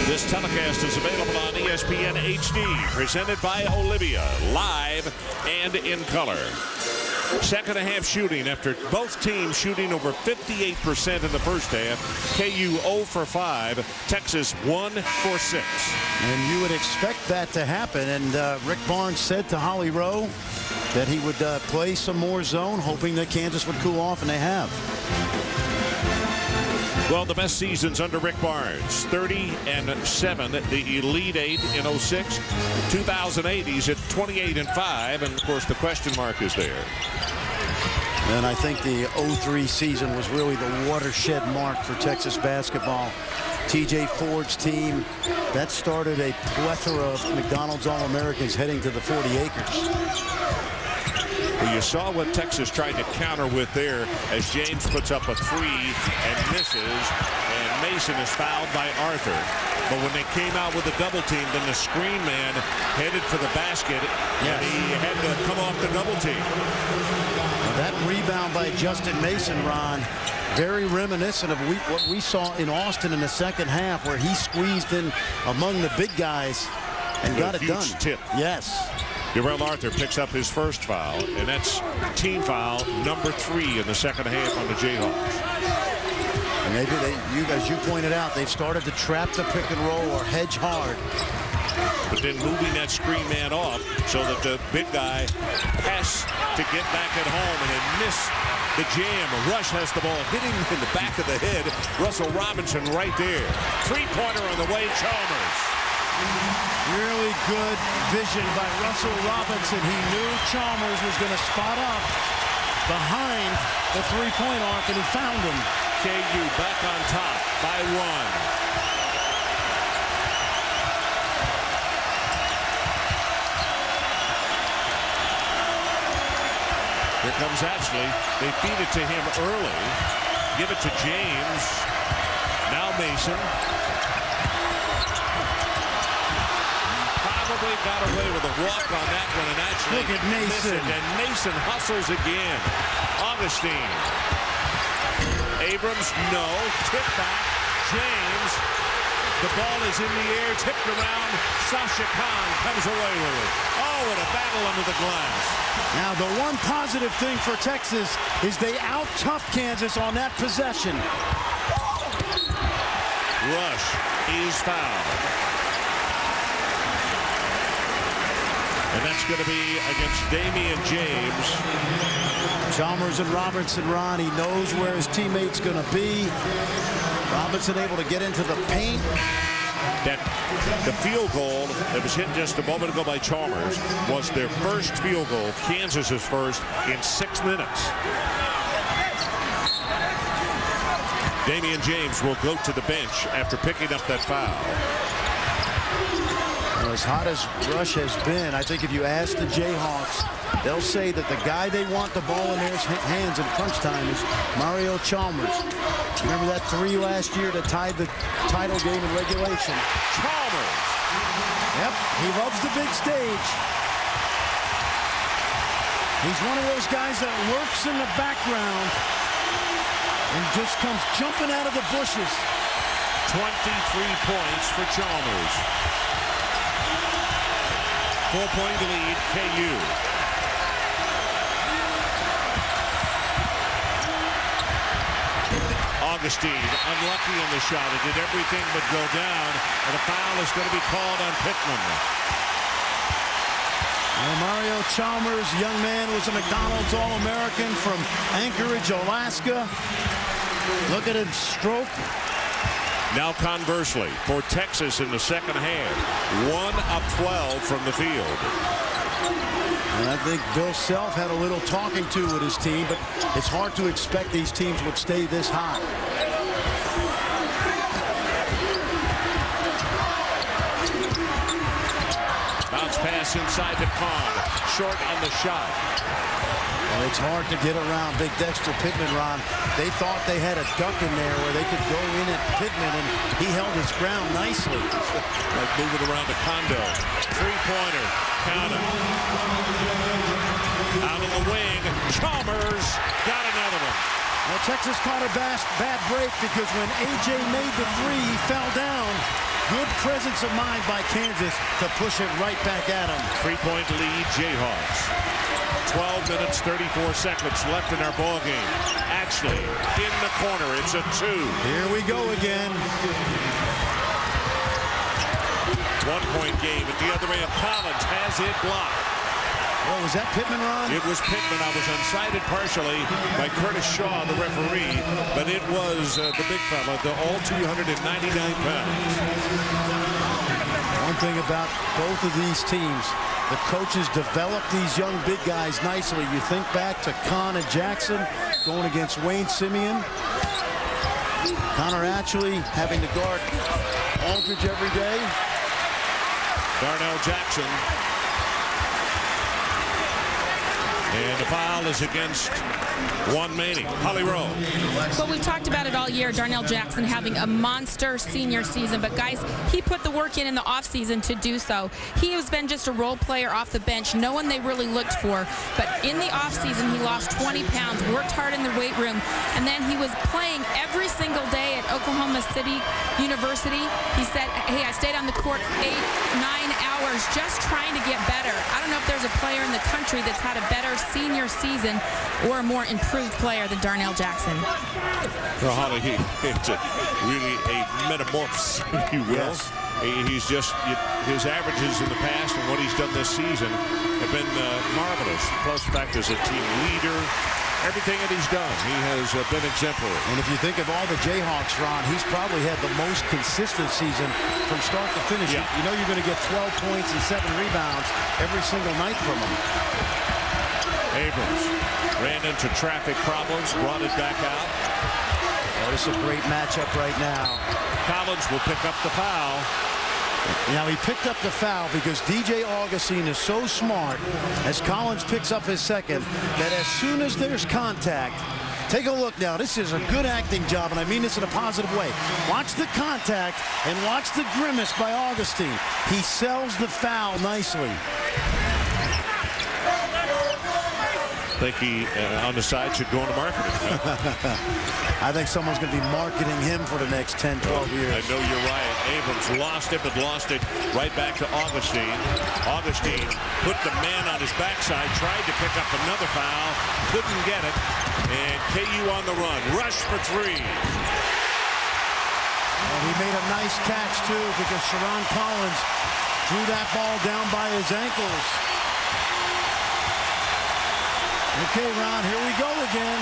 This telecast is available on ESPN HD, presented by Olivia, live and in color. Second half shooting after both teams shooting over 58% in the first half. KU 0 for 5, Texas 1 for 6. And you would expect that to happen. And Rick Barnes said to Holly Rowe that he would play some more zone, hoping that Kansas would cool off, and they have. Well, the best seasons under Rick Barnes, 30-7, the Elite 8 in 06. 2008, he's at 28-5, and of course the question mark is there. And I think the 03 season was really the watershed mark for Texas basketball. TJ Ford's team, that started a plethora of McDonald's All-Americans heading to the 40 acres. Well, you saw what Texas tried to counter with there as James puts up a three and misses, and Mason is fouled by Arthur. But when they came out with a double team, then the screen man headed for the basket, and he had to come off the double team. Now that rebound by Justin Mason, Ron, very reminiscent of what we saw in Austin in the second half, where he squeezed in among the big guys and got it done. Tip. Yes. Darrell Arthur picks up his first foul, and that's team foul number 3 in the second half on the Jayhawks. And maybe as you pointed out, they've started to trap the pick and roll or hedge hard. But then moving that screen man off so that the big guy has to get back at home and then miss the jam. Rush has the ball, hitting in the back of the head. Russell Robinson right there. Three-pointer on the way, Chalmers. Really good vision by Russell Robinson. He knew Chalmers was going to spot up behind the three-point arc, and he found him. KU back on top by 1. Here comes Ashley. They feed it to him early. Give it to James. Now Mason. Probably got away with a walk on that one, and actually look at Mason. And Mason hustles again. Augustine. Abrams, no. Tip back. James. The ball is in the air, tipped around. Sasha Khan comes away with it. Oh, what a battle under the glass. Now, the one positive thing for Texas is they out-toughed Kansas on that possession. Rush is fouled. And that's going to be against Damian James. Chalmers and Robinson, Ron, he knows where his teammate's going to be. Robinson able to get into the paint. The field goal that was hit just a moment ago by Chalmers was their first field goal. Kansas's first in 6 minutes. Damian James will go to the bench after picking up that foul. Well, as hot as Rush has been, I think if you ask the Jayhawks, they'll say that the guy they want the ball in their hands in crunch time is Mario Chalmers. Remember that three last year that tied the title game in regulation? Chalmers. Yep, he loves the big stage. He's one of those guys that lurks in the background and just comes jumping out of the bushes. 23 points for Chalmers. 4-point lead, KU. Augustine unlucky on the shot. It did everything but go down, and a foul is going to be called on Pittman. Well, Mario Chalmers, young man, was a McDonald's All-American from Anchorage, Alaska. Look at him stroke. Now conversely, for Texas in the second half, 1 of 12 from the field. And I think Bill Self had a little talking to with his team, but it's hard to expect these teams would stay this hot. Bounce pass inside to Kahn. Short on the shot. Well, it's hard to get around big Dexter Pittman, Ron. They thought they had a duck in there where they could go in at Pittman, and he held his ground nicely. Like moving around the condo. Three-pointer. Count it. Out of the wing. Chalmers got another one. Well, Texas caught a bad break because when A.J. made the three, he fell down. Good presence of mind by Kansas to push it right back at him. 3-point lead, Jayhawks. 12 minutes, 34 seconds left in our ball game. Actually, in the corner, it's a 2. Here we go again. 1-point game at the other end. Collins has it blocked. Oh, was that Pittman, Ron? It was Pittman. I was unsighted partially by Curtis Shaw, the referee, but it was the big fella, the all 299 pounds. One thing about both of these teams, the coaches develop these young big guys nicely. You think back to Kahn and Jackson going against Wayne Simeon. Connor actually having to guard Aldridge every day. Darnell Jackson. And the foul is against one Manning. Holly Rowe. Well, we've talked about it all year. Darnell Jackson having a monster senior season. But, guys, he put the work in the offseason to do so. He has been just a role player off the bench, no one they really looked for. But in the offseason, he lost 20 pounds, worked hard in the weight room, and then he was playing every single day at Oklahoma City University. He said, hey, I stayed on the court 8, 9 hours just trying to get better. I don't know if there's a player in the country that's had a better senior season or a more improved player than Darnell Jackson. For Holly, it's really a metamorphosis, if you will. Yes. He's just, his averages in the past and what he's done this season have been marvelous. Plus, the fact as a team leader, everything that he's done, he has been exemplary. And if you think of all the Jayhawks, Ron, he's probably had the most consistent season from start to finish. Yeah. You know you're going to get 12 points and 7 rebounds every single night from him. Abrams ran into traffic problems, brought it back out. Oh, this is a great matchup right now. Collins will pick up the foul. Now, he picked up the foul because DJ Augustine is so smart, as Collins picks up his second, that as soon as there's contact, take a look now. This is a good acting job, and I mean this in a positive way. Watch the contact and watch the grimace by Augustine. He sells the foul nicely. I think he, on the side, should go into marketing. I think someone's going to be marketing him for the next 10, 12 years. I know you're right. Abrams lost it, but lost it right back to Augustine. Augustine put the man on his backside, tried to pick up another foul, couldn't get it, and KU on the run. Rush for 3. And he made a nice catch, too, because Sharon Collins threw that ball down by his ankles. Okay, Ron, here we go again.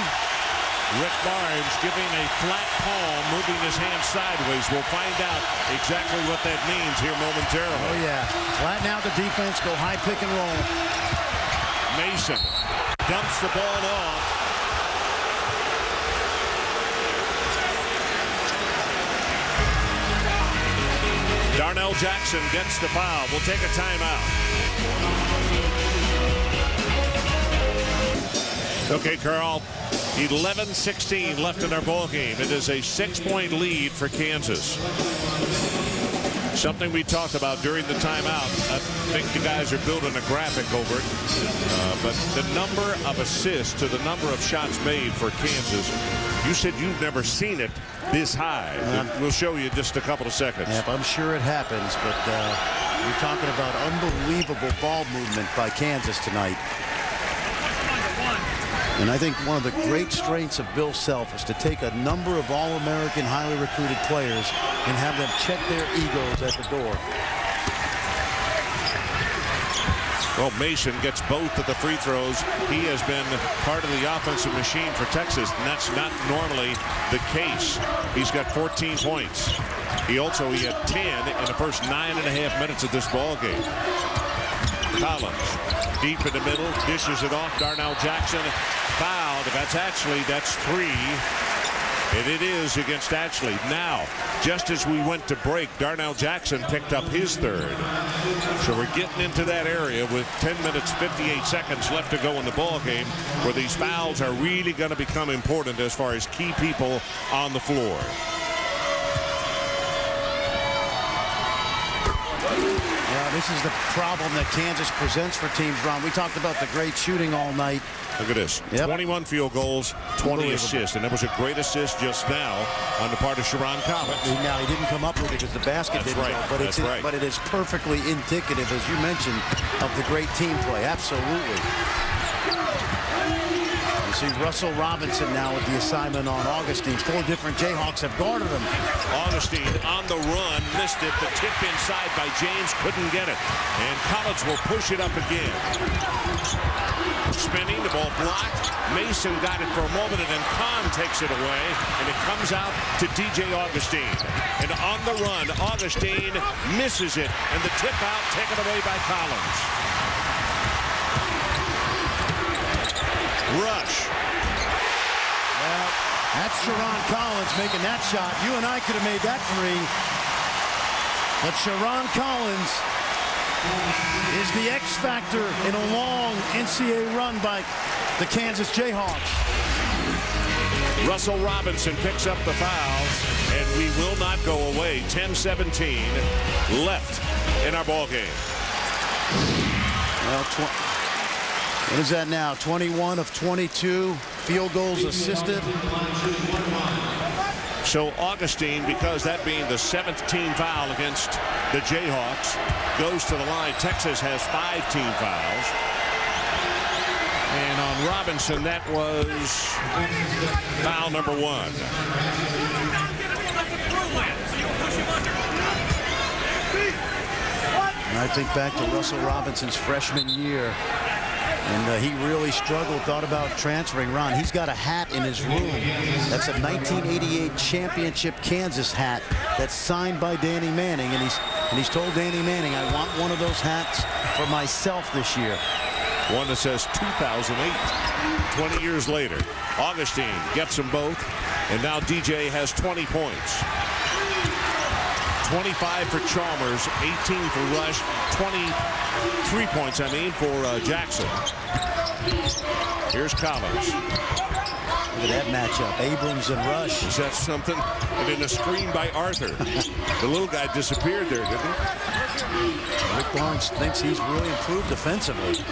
Rick Barnes giving a flat palm, moving his hand sideways. We'll find out exactly what that means here momentarily. Oh, yeah. Flatten out the defense, go high pick and roll. Mason dumps the ball off. Darnell Jackson gets the foul. We'll take a timeout. Okay, Carl, 11-16 left in our ball game. It is a 6-point lead for Kansas. Something we talked about during the timeout. I think the guys are building a graphic over it. But the number of assists to the number of shots made for Kansas, you said you've never seen it this high. We'll show you in just a couple of seconds. Yep, I'm sure it happens, but you're talking about unbelievable ball movement by Kansas tonight. And I think one of the great strengths of Bill Self is to take a number of All-American, highly recruited players and have them check their egos at the door. Well, Mason gets both of the free throws. He has been part of the offensive machine for Texas, and that's not normally the case. He's got 14 points. He had 10 in the first 9.5 minutes of this ball game. Collins deep in the middle, dishes it off. Darnell Jackson fouled. That's 3. And it is against Ashley. Now, just as we went to break, Darnell Jackson picked up his 3rd. So we're getting into that area with 10 minutes, 58 seconds left to go in the ball game, where these fouls are really going to become important as far as key people on the floor. This is the problem that Kansas presents for teams, Ron. We talked about the great shooting all night. Look at this. Yep. 21 field goals, 20 assists. And that was a great assist just now on the part of Sharon Collins. Now, he didn't come up with it because the basket didn't go. But it is perfectly indicative, as you mentioned, of the great team play. Absolutely. You see Russell Robinson now with the assignment on Augustine. 4 different Jayhawks have guarded him. Augustine on the run, missed it. The tip inside by James, couldn't get it. And Collins will push it up again. Spinning, the ball blocked. Mason got it for a moment, and then Kahn takes it away, and it comes out to DJ Augustine. And on the run, Augustine misses it, and the tip out taken away by Collins. Rush. Well, that's Sharon Collins making that shot. You and I could have made that 3. But Sharon Collins is the X factor in a long NCAA run by the Kansas Jayhawks. Russell Robinson picks up the foul, and we will not go away. 10-17 left in our ball game. Well, what is that now? 21 of 22 field goals assisted. So Augustine, because that being the 7th team foul against the Jayhawks, goes to the line. Texas has 5 team fouls. And on Robinson, that was foul number 1. And I think back to Russell Robinson's freshman year. And he really struggled, thought about transferring. Ron, he's got a hat in his room. That's a 1988 championship Kansas hat that's signed by Danny Manning. And he's told Danny Manning, I want one of those hats for myself this year. One that says 2008, 20 years later. Augustine gets them both. And now DJ has 20 points. 25 for Chalmers, 18 for Rush, 23 points, for Jackson. Here's Collins. Look at that matchup, Abrams and Rush. Is that something? And then a screen by Arthur. The little guy disappeared there, didn't he? Rick Barnes thinks he's really improved defensively.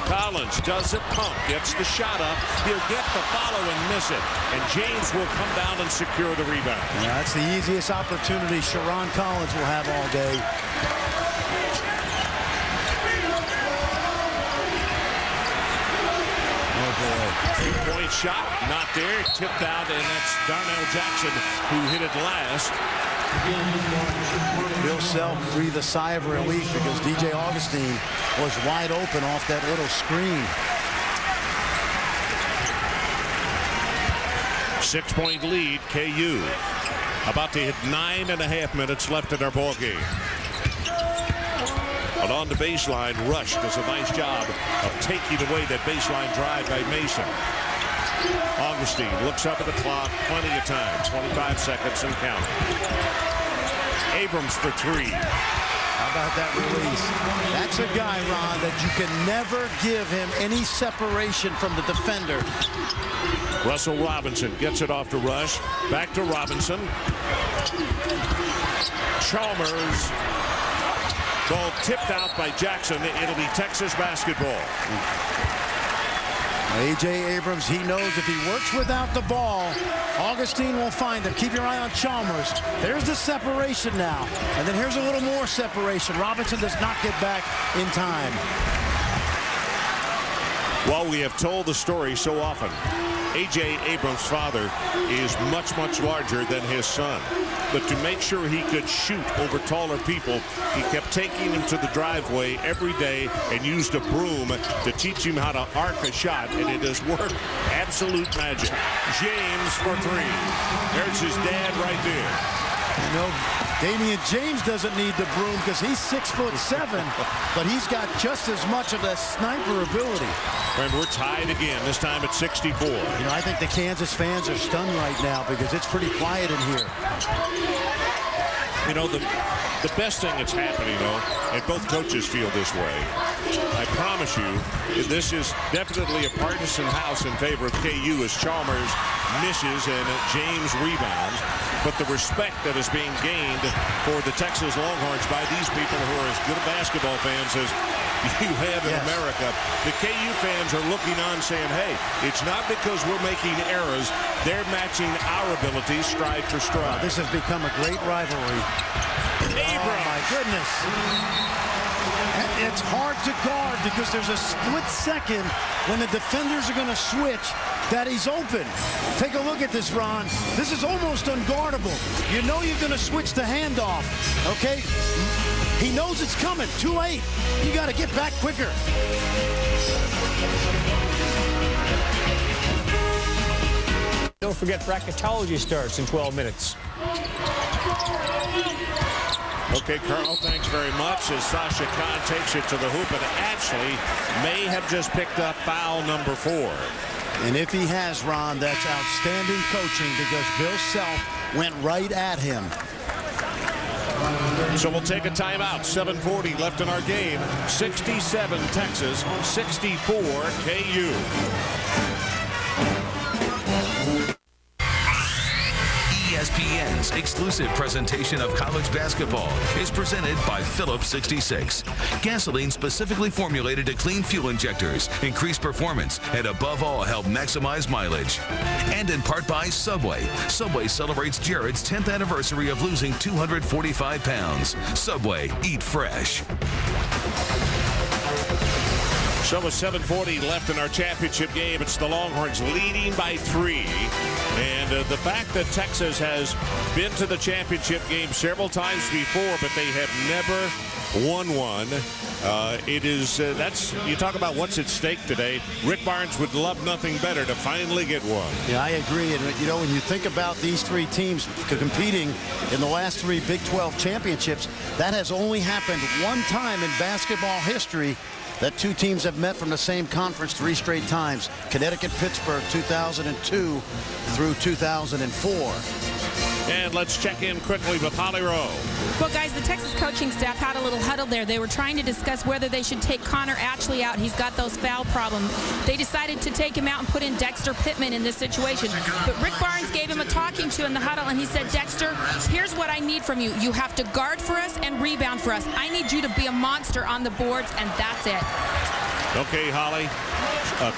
Collins does it, pump, gets the shot up. He'll get the follow and miss it. And James will come down and secure the rebound. Yeah, that's the easiest opportunity Sharon Collins will have all day. Oh, boy. 3-point shot, not there. Tipped out, and that's Darnell Jackson who hit it last. Bill Self breathed a sigh of relief because DJ Augustine was wide open off that little screen. 6-point lead, KU. About to hit 9.5 minutes left in our ball game. But on the baseline, Rush does a nice job of taking away that baseline drive by Mason. Augustine looks up at the clock, plenty of time, 25 seconds and counting. Abrams for three. How about that release? That's a guy, Ron, that you can never give him any separation from the defender. Russell Robinson gets it off to Rush. Back to Robinson. Chalmers. Ball tipped out by Jackson. It'll be Texas basketball. A.J. Abrams, he knows if he works without the ball, Augustine will find him. Keep your eye on Chalmers. There's the separation now. And then here's a little more separation. Robinson does not get back in time. Well, we have told the story so often. A.J. Abrams' father is much, much larger than his son. But to make sure he could shoot over taller people, he kept taking him to the driveway every day and used a broom to teach him how to arc a shot, and it has worked absolute magic. James for three. There's his dad right there. You know, Damian James doesn't need the broom because he's 6'7", but he's got just as much of the sniper ability. And we're tied again, this time at 64. You know, I think the Kansas fans are stunned right now because it's pretty quiet in here. You know, the best thing that's happening, though, and both coaches feel this way, I promise you, this is definitely a partisan house in favor of KU as Chalmers misses and James rebounds. But the respect that is being gained for the Texas Longhorns by these people who are as good basketball fans as you have in America, the KU fans are looking on saying, hey, it's not because we're making errors. They're matching our abilities stride for stride. This has become a great rivalry. Abrams. Oh, my goodness. And it's hard to guard because there's a split second when the defenders are going to switch that he's open. Take a look at this, Ron. This is almost unguardable. You know you're going to switch the handoff, okay? He knows it's coming. Too late. You got to get back quicker. Don't forget bracketology starts in 12 minutes. Okay, Carl, thanks very much as Sasha Khan takes it to the hoop, and actually may have just picked up foul number 4. And if he has, Ron, that's outstanding coaching because Bill Self went right at him. So we'll take a timeout. 7:40 left in our game. 67 Texas, 64 KU. ESPN's exclusive presentation of college basketball is presented by Phillips 66. Gasoline specifically formulated to clean fuel injectors, increase performance, and above all, help maximize mileage. And in part by Subway. Subway celebrates Jared's 10th anniversary of losing 245 pounds. Subway, eat fresh. So with 7:40 left in our championship game, it's the Longhorns leading by 3. And the fact that Texas has been to the championship game several times before, but they have never won one. That's, you talk about what's at stake today. Rick Barnes would love nothing better to finally get one. Yeah, I agree. And, you know, when you think about these 3 teams competing in the last 3 Big 12 championships, that has only happened one time in basketball history that 2 teams have met from the same conference 3 straight times. Connecticut, Pittsburgh, 2002 through 2004. And let's check in quickly with Holly Rowe. Well, guys, the Texas coaching staff had a little huddle there. They were trying to discuss whether they should take Connor Ashley out. He's got those foul problems. They decided to take him out and put in Dexter Pittman in this situation. But Rick Barnes gave him a talking to in the huddle, and he said, Dexter, here's what I need from you. You have to guard for us and rebound for us. I need you to be a monster on the boards, and that's it. Okay, Holly.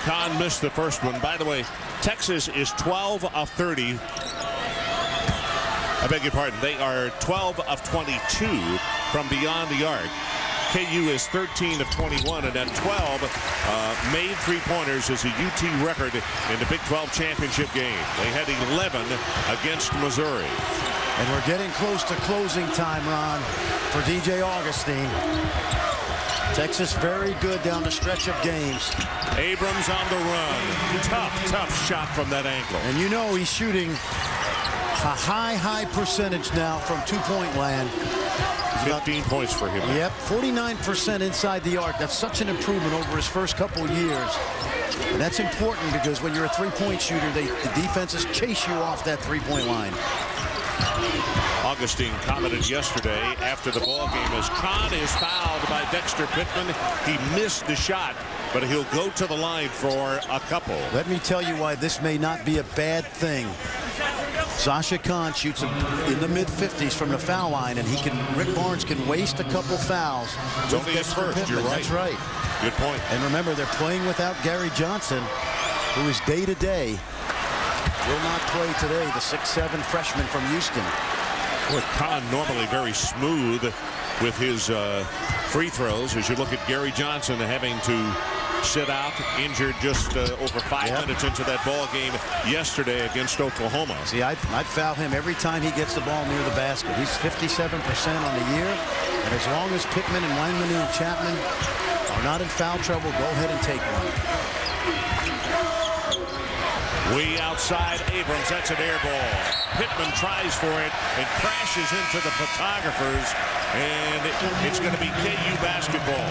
Khan missed the first one. By the way, Texas is 12 of 30. I beg your pardon. They are 12 of 22 from beyond the arc. KU is 13 of 21, and at 12 made 3-pointers is a UT record in the Big 12 championship game. They had 11 against Missouri. And we're getting close to closing time, Ron, for DJ Augustine. Texas very good down the stretch of games. Abrams on the run. Tough shot from that ankle. And you know he's shooting a high percentage now from 2-point land. 15 points for him. Yep, 49% inside the arc. That's such an improvement over his first couple of years. And that's important because when you're a 3-point shooter, the defenses chase you off that 3-point line. Augustine commented yesterday after the ball game as Kahn is fouled by Dexter Pittman. He missed the shot, but he'll go to the line for a couple. Let me tell you why this may not be a bad thing. Sasha Kahn shoots in the mid-50s from the foul line, and Rick Barnes can waste a couple fouls. It's only his first. Pittman. You're right. That's right. Good point. And remember, they're playing without Gary Johnson, who is day-to-day. Will not play today, the 6'7" freshman from Houston. Boy, Kahn normally very smooth with his free throws. As you look at Gary Johnson having to sit out, injured just over 5 minutes into that ball game yesterday against Oklahoma. See, I'd foul him every time he gets the ball near the basket. He's 57% on the year, and as long as Pittman and Langman and Chapman are not in foul trouble, go ahead and take one. Way outside Abrams. That's an air ball. Pittman tries for it and crashes into the photographers, and it's going to be KU basketball.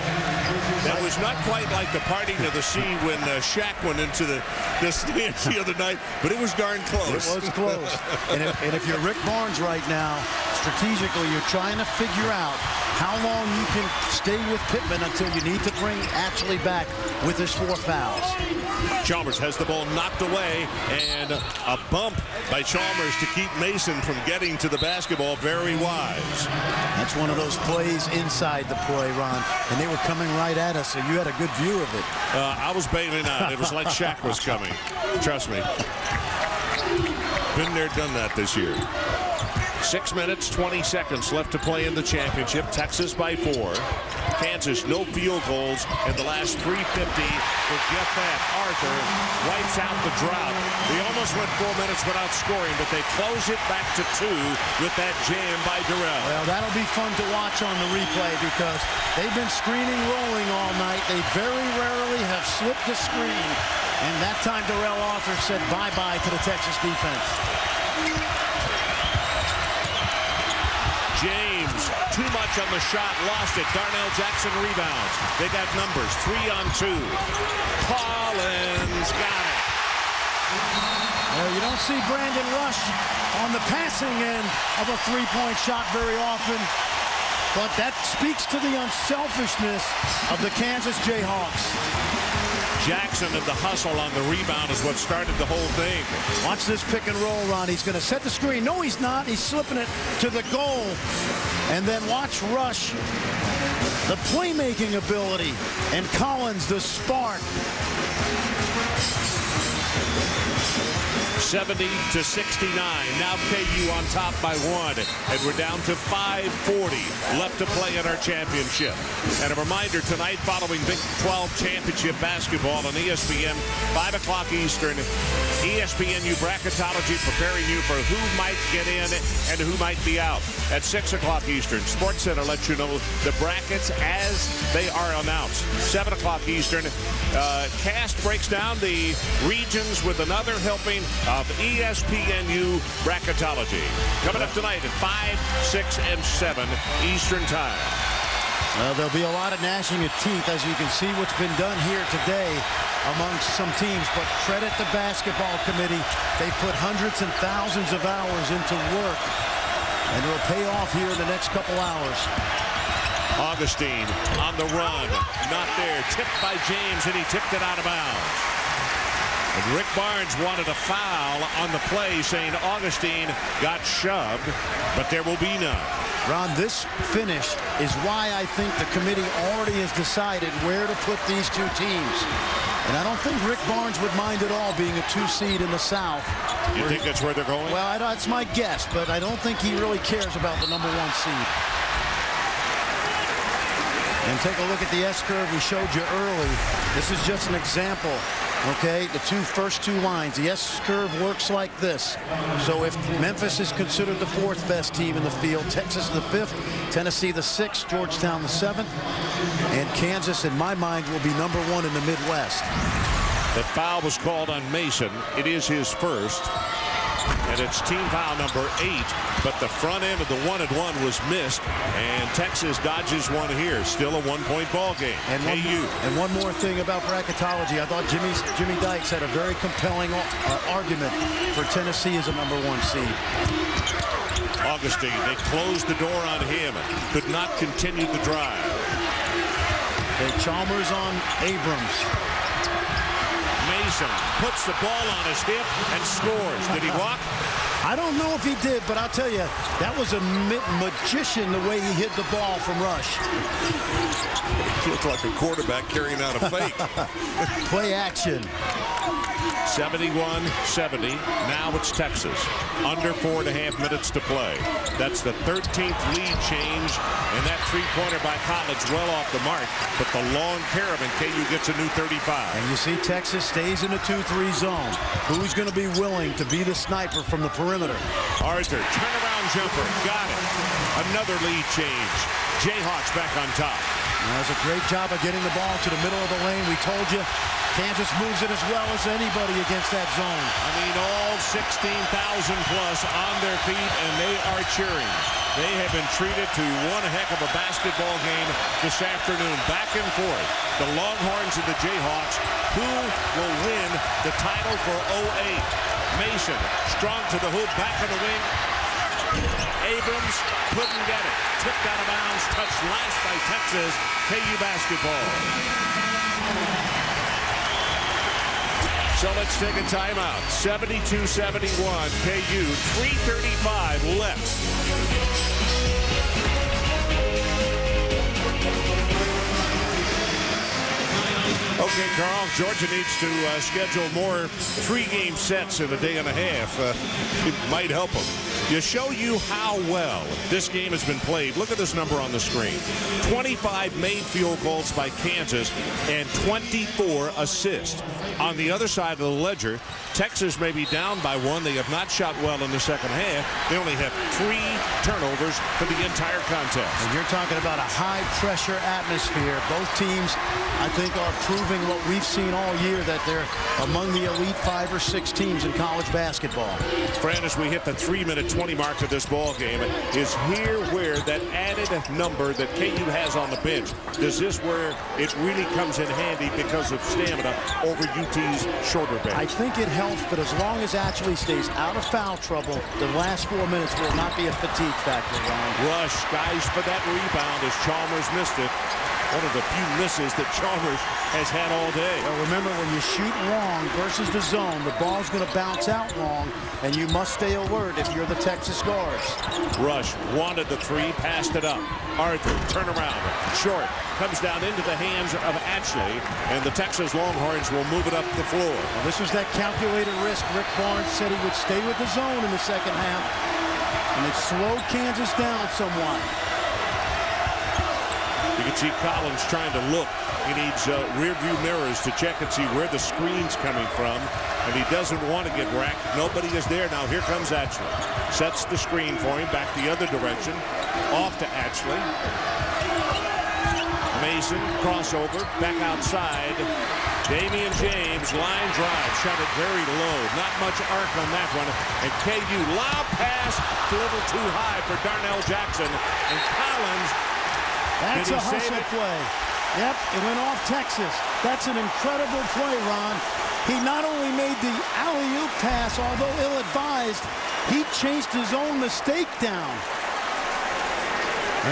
That was not quite like the parting of the sea when Shaq went into the stands the other night, but it was darn close. It was close. and if you're Rick Barnes right now, strategically, you're trying to figure out how long you can stay with Pittman until you need to bring Ashley back with his 4 fouls. Chalmers has the ball knocked away, and a bump by Chalmers to keep Mason from getting to the basketball. Very wise. That's one of those plays inside the play, Ron, and they were coming right at us, so you had a good view of it. I was bailing out. It was like Shaq was coming. Trust me. Been there, done that this year. 6 minutes, 20 seconds left to play in the championship. Texas by 4. Kansas, no field goals in the last 350. Forget that. Arthur wipes out the drought. They almost went 4 minutes without scoring, but they close it back to 2 with that jam by Durrell. Well, that'll be fun to watch on the replay because they've been screening rolling all night. They very rarely have slipped the screen. And that time, Durrell Arthur said bye-bye to the Texas defense. James, too much on the shot, lost it. Darnell Jackson rebounds. They got numbers, 3 on 2. Collins got it. Well, you don't see Brandon Rush on the passing end of a three-point shot very often, but that speaks to the unselfishness of the Kansas Jayhawks. Jackson and the hustle on the rebound is what started the whole thing. Watch this pick and roll, Ron. He's going to set the screen. No, he's not. He's slipping it to the goal. And then watch Rush, the playmaking ability, and Collins, the spark. 70-69. Now KU on top by 1. And we're down to 5:40 left to play in our championship. And a reminder tonight, following Big 12 championship basketball on ESPN, 5 o'clock Eastern, ESPNU Bracketology preparing you for who might get in and who might be out. At 6 o'clock Eastern, SportsCenter lets you know the brackets as they are announced. 7 o'clock Eastern, Cast breaks down the regions with another helping of ESPNU Bracketology. Coming up tonight at 5, 6, and 7 Eastern Time. There'll be a lot of gnashing of teeth as you can see what's been done here today amongst some teams, but credit the basketball committee. They put hundreds and thousands of hours into work, and it'll pay off here in the next couple hours. Augustine on the run, not there, tipped by James, and he tipped it out of bounds. And Rick Barnes wanted a foul on the play, saying Augustine got shoved, but there will be none. Ron, this finish is why I think the committee already has decided where to put these two teams. And I don't think Rick Barnes would mind at all being a 2 seed in the South. You think that's where they're going? Well, that's my guess, but I don't think he really cares about the number 1 seed. And take a look at the S-curve we showed you early. This is just an example, okay? The first two lines. The S-curve works like this. So if Memphis is considered the 4th best team in the field, Texas the 5th, Tennessee the 6th, Georgetown the 7th, and Kansas, in my mind, will be number 1 in the Midwest. The foul was called on Mason. It is his first. and it's team foul number 8. But the front end of the 1-and-1 was missed, and Texas dodges one here. Still a 1-point ball game. And one more thing about bracketology. I thought Jimmy Dykes had a very compelling argument for Tennessee as a number 1 seed. Augustine, they closed the door on him. Could not continue the drive. And Chalmers on Abrams. Mason puts the ball on his hip and scores. Did he walk? I don't know if he did, but I'll tell you, that was a magician the way he hit the ball from Rush. It looked like a quarterback carrying out a fake. Play action. 71-70. Now it's Texas. Under 4.5 minutes to play. That's the 13th lead change, and that three-pointer by College well off the mark. But the long pair of KU gets a new 35. And you see Texas stays in the 2-3 zone. Who's going to be willing to be the sniper from the perimeter? Arthur, turnaround jumper. Got it. Another lead change. Jayhawks back on top. That's a great job of getting the ball to the middle of the lane. We told you Kansas moves it as well as anybody against that zone. I mean, all 16,000 plus on their feet, and they are cheering. They have been treated to one heck of a basketball game this afternoon. Back and forth. The Longhorns and the Jayhawks. Who will win the title for 08? Mason, strong to the hoop, back in the wing. Abrams couldn't get it. Tipped out of bounds, touched last by Texas. KU basketball. So let's take a timeout. 72-71, KU, 3:35 left. Okay, Carl, Georgia needs to schedule more 3-game sets in a day and a half. It might help them. To show you how well this game has been played, look at this number on the screen. 25 made field goals by Kansas and 24 assists. On the other side of the ledger, Texas may be down by 1. They have not shot well in the second half. They only have 3 turnovers for the entire contest. And you're talking about a high-pressure atmosphere. Both teams, I think, are proving what we've seen all year, that they're among the elite 5 or 6 teams in college basketball. Fran, as we hit the 3-minute 20 mark of this ball game, is here where that added number that KU has on the bench, does this where it really comes in handy because of stamina over UT's shorter bench? I think it helps, but as long as Ashley stays out of foul trouble, the last 4 minutes will not be a fatigue factor, Ron. Rush skies for that rebound as Chalmers missed it. One of the few misses that Chalmers has had all day. Well, remember, when you shoot long versus the zone, the ball's going to bounce out long, and you must stay alert if you're the Texas guards. Rush wanted the 3, passed it up. Arthur, turn around, short, comes down into the hands of Ashley, and the Texas Longhorns will move it up the floor. Well, this was that calculated risk. Rick Barnes said he would stay with the zone in the second half, and it slowed Kansas down somewhat. You can see Collins trying to look. He needs rear view mirrors to check and see where the screen's coming from. And he doesn't want to get racked. Nobody is there. Now here comes Ashley. Sets the screen for him back the other direction. Off to Ashley. Mason, crossover, back outside. Damian James, line drive, shot it very low. Not much arc on that one. And KU, lob pass, a little too high for Darnell Jackson. And Collins, that's a hustle play. Yep, it went off Texas. That's an incredible play, Ron. He not only made the alley-oop pass, although ill-advised, he chased his own mistake down.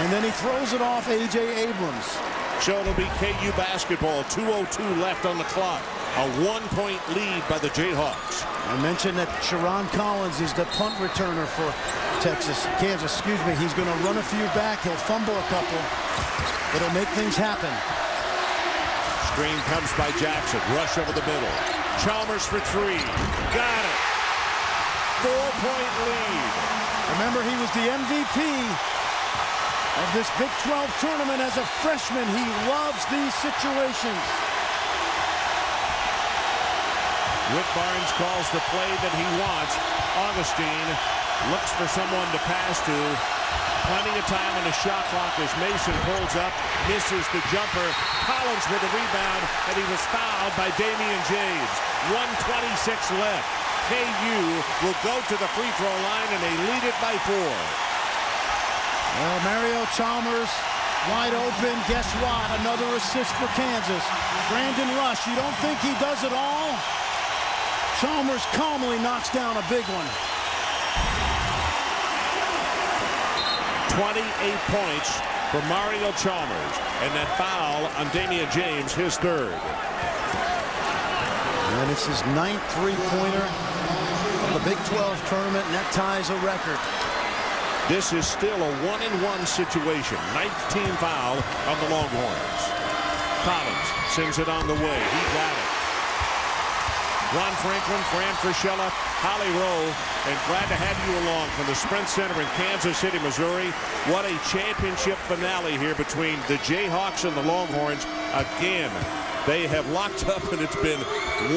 And then he throws it off A.J. Abrams. So it'll be KU basketball. 2:02 left on the clock. A 1-point lead by the Jayhawks. I mentioned that Sharon Collins is the punt returner for Kansas, excuse me. He's going to run a few back. He'll fumble a couple. It'll make things happen. Screen comes by Jackson. Rush over the middle. Chalmers for 3. Got it. 4-point lead. Remember, he was the MVP of this Big 12 tournament as a freshman. He loves these situations. Rick Barnes calls the play that he wants. Augustine looks for someone to pass to. Plenty of time on the shot clock as Mason pulls up, misses the jumper. Collins with a rebound, and he was fouled by Damian James. 1:26 left. KU will go to the free throw line, and they lead it by 4. Well, Mario Chalmers wide open. Guess what? Another assist for Kansas. Brandon Rush, you don't think he does it all? Chalmers calmly knocks down a big one. 28 points for Mario Chalmers, and that foul on Damian James, his 3rd. And it's his 9th three-pointer of the Big 12 tournament, and that ties a record. This is still a 1-and-1 situation. 9th team foul on the Longhorns. Collins sends it on the way. He got it. Ron Franklin, Fran Fraschilla, Holly Rowe, and glad to have you along from the Sprint Center in Kansas City, Missouri. What a championship finale here between the Jayhawks and the Longhorns. Again, they have locked up, and it's been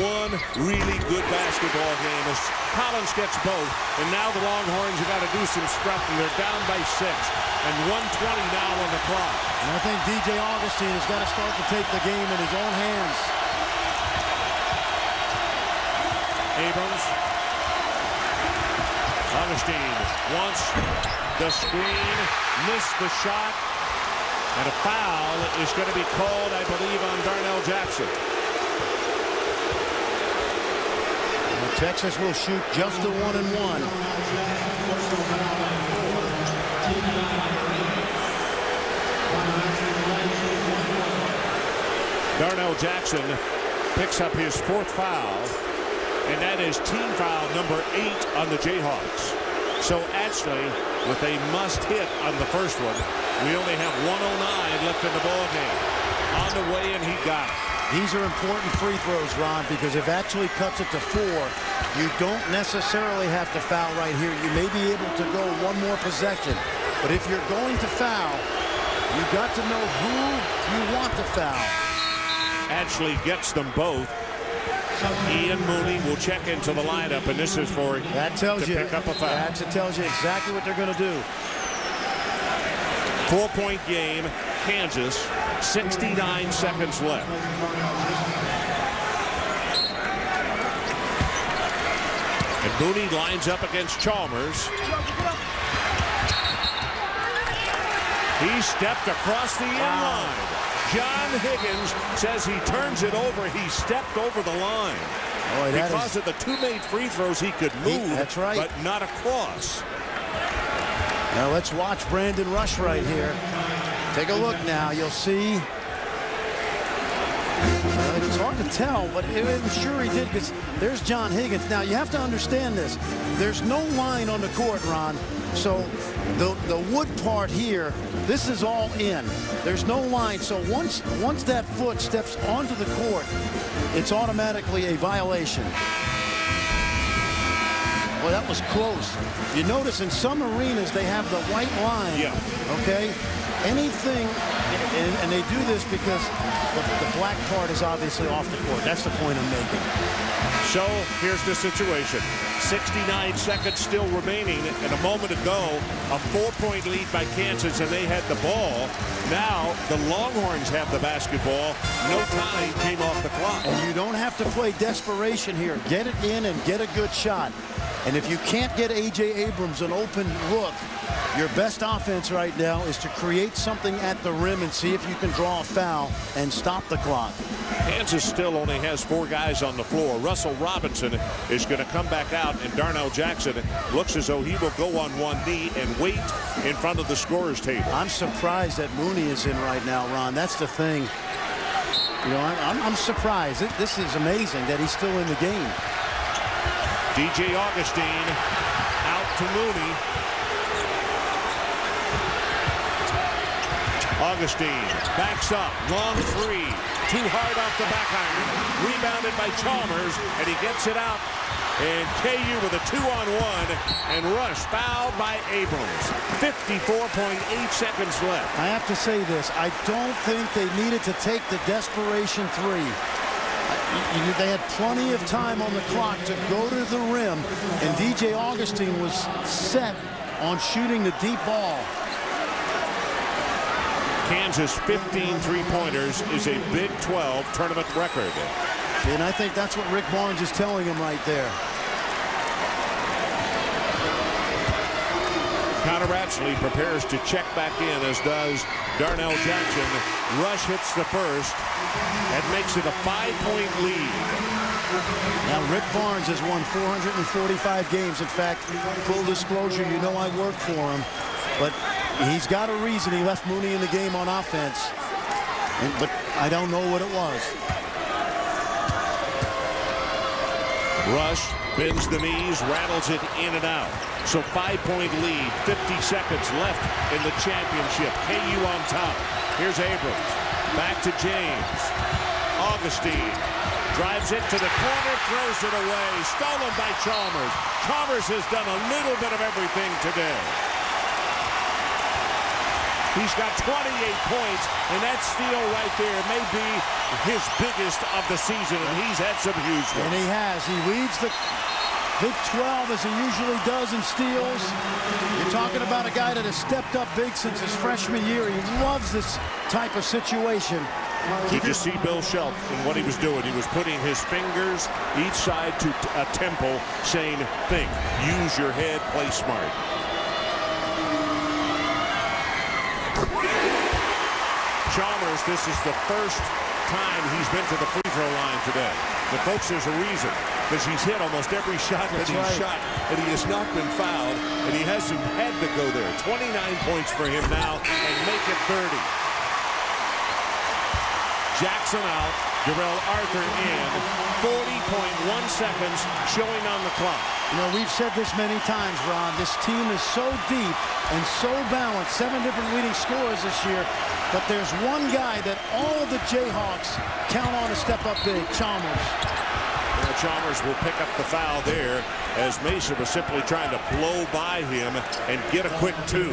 one really good basketball game as Collins gets both, and now the Longhorns have got to do some stuff, and they're down by 6, and 1:20 now on the clock. And I think DJ Augustine has got to start to take the game in his own hands. Abrams. Augustine wants the screen, missed the shot, and a foul is going to be called, I believe, on Darnell Jackson. Well, Texas will shoot just a 1-and-1. Darnell Jackson picks up his 4th foul, and that is team foul number 8 on the Jayhawks. So actually, with a must hit on the first one, we only have 1:09 left in the ball game. On the way, and he got it. These are important free throws, Ron, because if actually cuts it to 4, you don't necessarily have to foul right here. You may be able to go one more possession, but if you're going to foul, you got to know who you want to foul. Actually gets them both. Ian Mooney will check into the lineup, and this is for that tells you pick up a foul. That tells you exactly what they're going to do. 4-point game, Kansas, 69 seconds left. And Mooney lines up against Chalmers. He stepped across the end line. John Higgins says he turns it over. He stepped over the line. Boy, because of the 2 made free throws, he could move, that's right, but not across. Now let's watch Brandon Rush right here. Take a look now. You'll see. It's hard to tell, but I'm sure he did, because there's John Higgins. Now, you have to understand this. There's no line on the court, Ron. So the wood part here, this is all in. There's no line. So once that foot steps onto the court, it's automatically a violation. Well, that was close. You notice in some arenas they have the white line. Yeah. Okay. Anything, and they do this because the black part is obviously off the court. That's the point I'm making. So here's the situation. 69 seconds still remaining, and a moment ago, a 4-point lead by Kansas, and they had the ball. Now the Longhorns have the basketball. No time came off the clock. And you don't have to play desperation here. Get it in and get a good shot. And if you can't get A.J. Abrams an open look, your best offense right now is to create something at the rim and see if you can draw a foul and stop the clock. Kansas still only has 4 guys on the floor. Russell Robinson is going to come back out, and Darnell Jackson looks as though he will go on one knee and wait in front of the scorer's table. I'm surprised that Mooney is in right now, Ron. That's the thing. You know, I'm surprised. This is amazing that he's still in the game. DJ Augustine out to Mooney. Augustine backs up, long 3, too hard off the back iron, rebounded by Chalmers, and he gets it out. And KU with a 2-on-1, and Rush fouled by Abrams. 54.8 seconds left. I have to say this. I don't think they needed to take the desperation 3. They had plenty of time on the clock to go to the rim, and DJ Augustine was set on shooting the deep ball. Kansas 15 three-pointers is a Big 12 tournament record. And I think that's what Rick Barnes is telling him right there. Connor Ratsley prepares to check back in, as does Darnell Jackson. Rush hits the first and makes it a 5-point lead. Now, Rick Barnes has won 445 games. In fact, full disclosure, you know I work for him. But he's got a reason he left Mooney in the game on offense. But I don't know what it was. Rush bends the knees, rattles it in and out. So 5-point lead, 50 seconds left in the championship. KU on top. Here's Abrams. Back to James. Augustine drives it to the corner, throws it away. Stolen by Chalmers. Chalmers has done a little bit of everything today. He's got 28 points, and that steal right there may be his biggest of the season, and he's had some huge ones. And he has. He leads the Big 12 as he usually does in steals. You're talking about a guy that has stepped up big since his freshman year. He loves this type of situation. Did you see Bill Shelf and what he was doing? He was putting his fingers each side to a temple, saying, think, use your head, play smart. Chalmers, this is the first time he's been to the free throw line today. But folks, there's a reason, because he's hit almost every shot that he's shot, and he has not been fouled, and he hasn't had to go there. 29 points for him now, and make it 30. Jackson out, Darrell Arthur in, 40.1 seconds showing on the clock. You know, we've said this many times, Ron. This team is so deep and so balanced. 7 different leading scorers this year. But there's one guy that all of the Jayhawks count on to step up big, Chalmers. Well, Chalmers will pick up the foul there, as Mason was simply trying to blow by him and get a quick 2.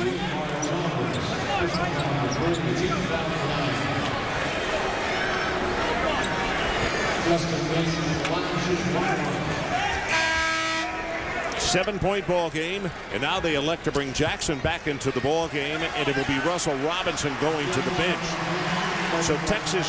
Seven-point ball game, and now they elect to bring Jackson back into the ball game, and it will be Russell Robinson going to the bench. So Texas,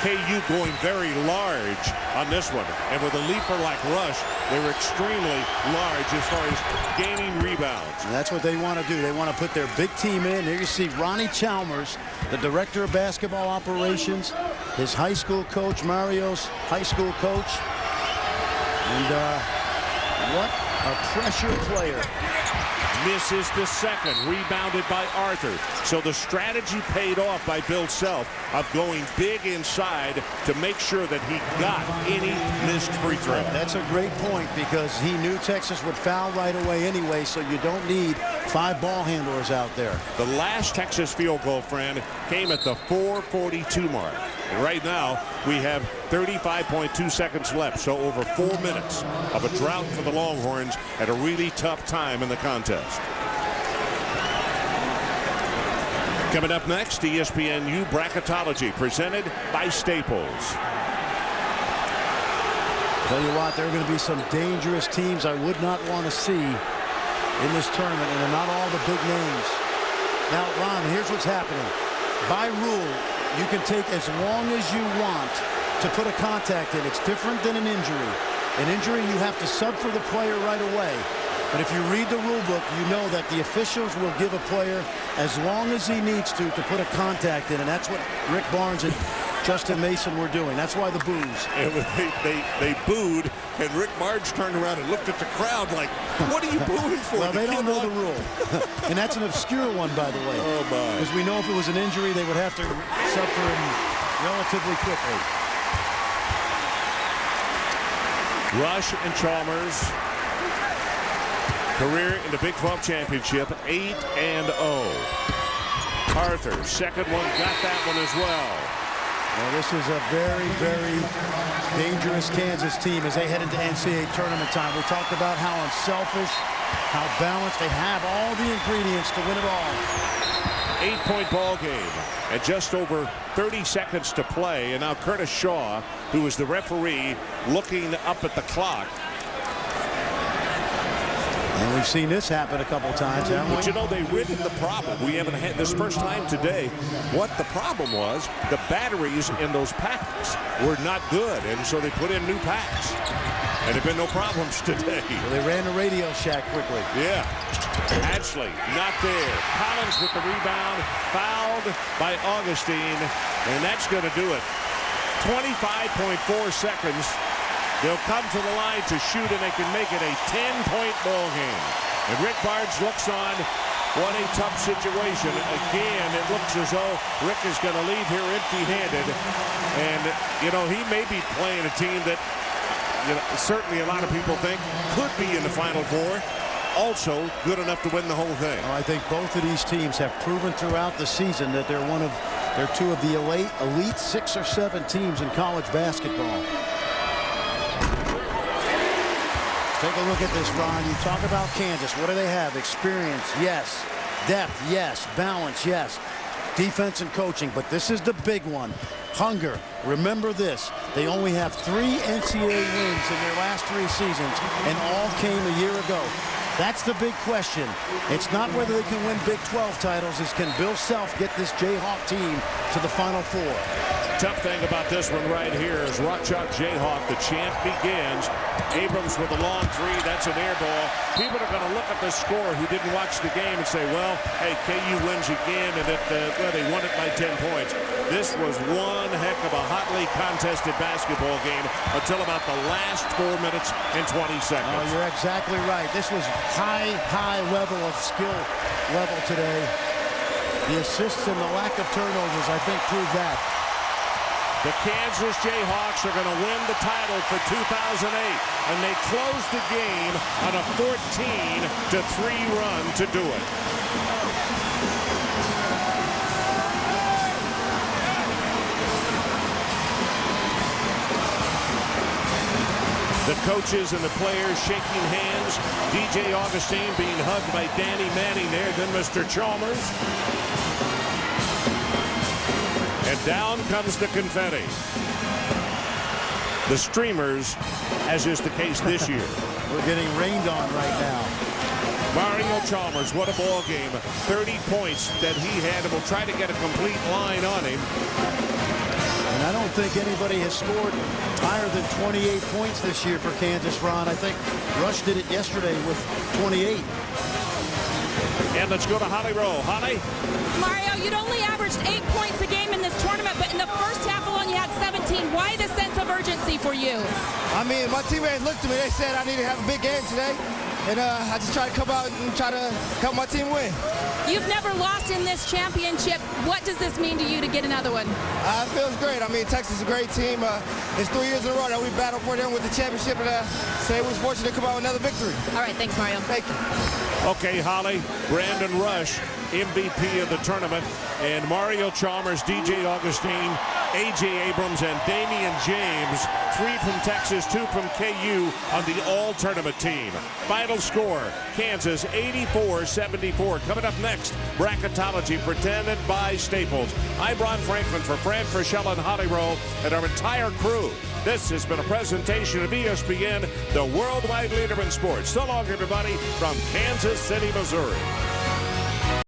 KU going very large on this one, and with a leaper like Rush, they were extremely large as far as gaining rebounds. And that's what they want to do. They want to put their big team in. There you see Ronnie Chalmers, the director of basketball operations, his high school coach, Mario's high school coach, and what a pressure player. Misses the second, rebounded by Arthur. So the strategy paid off by Bill Self of going big inside to make sure that he got any missed free throw. That's a great point, because he knew Texas would foul right away anyway, so you don't need 5 ball handlers out there. The last Texas field goal, friend, came at the 4:42 mark. And right now, we have 35.2 seconds left, so over 4 minutes of a drought for the Longhorns at a really tough time in the contest. Coming up next, ESPNU Bracketology, presented by Staples. Tell you what, there are going to be some dangerous teams I would not want to see in this tournament, and they're not all the big names. Now, Ron, here's what's happening. By rule, you can take as long as you want to put a contact in. It's different than an injury. An injury, you have to sub for the player right away. But if you read the rule book, you know that the officials will give a player as long as he needs to put a contact in, and that's what Rick Barnes and Justin Mason were doing. That's why the boos. And they booed, and Rick Barnes turned around and looked at the crowd like, what are you booing for? Well, they don't know the rule. And that's an obscure one, by the way. Oh, my. Because we know if it was an injury, they would have to sub for him relatively quickly. Rush and Chalmers, career in the Big 12 championship, 8-0. Arthur, second one, got that one as well. Well, this is a very, very dangerous Kansas team as they head into NCAA tournament time. We talked about how unselfish, how balanced. They have all the ingredients to win it all. 8-point ball game, and just over 30 seconds to play. And now Curtis Shaw, who is the referee, looking up at the clock. And we've seen this happen a couple times, haven't we? But you know, they rid the problem. We haven't had this first time today. What the problem was, the batteries in those packs were not good, and so they put in new packs. And there have been no problems today. Well, they ran the Radio Shack quickly. Yeah. Ashley, not there. Collins with the rebound, fouled by Augustine, and that's going to do it. 25.4 seconds. They'll come to the line to shoot, and they can make it a 10-point ball game. And Rick Barnes looks on. What a tough situation. Again, it looks as though Rick is going to leave here empty-handed. And, you know, he may be playing a team that, you know, certainly a lot of people think could be in the Final Four. Also good enough to win the whole thing. I think both of these teams have proven throughout the season that they're two of the elite 6 or 7 teams in college basketball. Take a look at this, Ron. You talk about Kansas. What do they have? Experience, yes. Depth, yes. Balance, yes. Defense and coaching, but this is the big one. Hunger. Remember this. They only have 3 NCAA wins in their last 3 seasons, and all came a year ago. That's the big question. It's not whether they can win Big 12 titles. It's can Bill Self get this Jayhawk team to the Final Four. Tough thing about this one right here is Rock Chalk Jayhawk. The champ begins. Abrams with a long 3. That's an air ball. People are going to look at the score who didn't watch the game and say, well, hey, KU wins again, and well, they won it by 10 points. This was one heck of a hotly contested basketball game until about the last 4 minutes and 20 seconds. Oh, you're exactly right. This was high level of skill level today. The assists and the lack of turnovers, I think, prove that. The Kansas Jayhawks are going to win the title for 2008, and they close the game on a 14-3 run to do it. The coaches and the players shaking hands. DJ Augustine being hugged by Danny Manning there, then Mr. Chalmers. And down comes the confetti. The streamers, as is the case this year. We're getting rained on right now. Mario Chalmers, what a ball game. 30 points that he had, and we'll try to get a complete line on him. And I don't think anybody has scored higher than 28 points this year for Kansas, Ron. I think Rush did it yesterday with 28. And let's go to Holly Rowe. Holly? Mario, you'd only averaged 8 points a game in this tournament, but in the first half alone you had 17. Why the sense of urgency for you? I mean, my teammates looked at me. They said I needed to have a big game today. And I just try to come out and try to help my team win. You've never lost in this championship. What does this mean to you to get another one? It feels great. I mean, Texas is a great team. It's 3 years in a row that we battled for them with the championship, and today we was fortunate to come out with another victory. All right, thanks, Mario. Thank you. Okay, Holly, Brandon Rush, MVP of the tournament, and Mario Chalmers, DJ Augustine, A.J. Abrams, and Damian James, 3 from Texas, 2 from KU on the all-tournament team. Final score, Kansas 84-74. Coming up next, bracketology presented by Staples. I'm Ron Franklin for Fran Frischel and Holly Rowe and our entire crew. This has been a presentation of ESPN, the worldwide leader in sports. So long, everybody, from Kansas City, Missouri.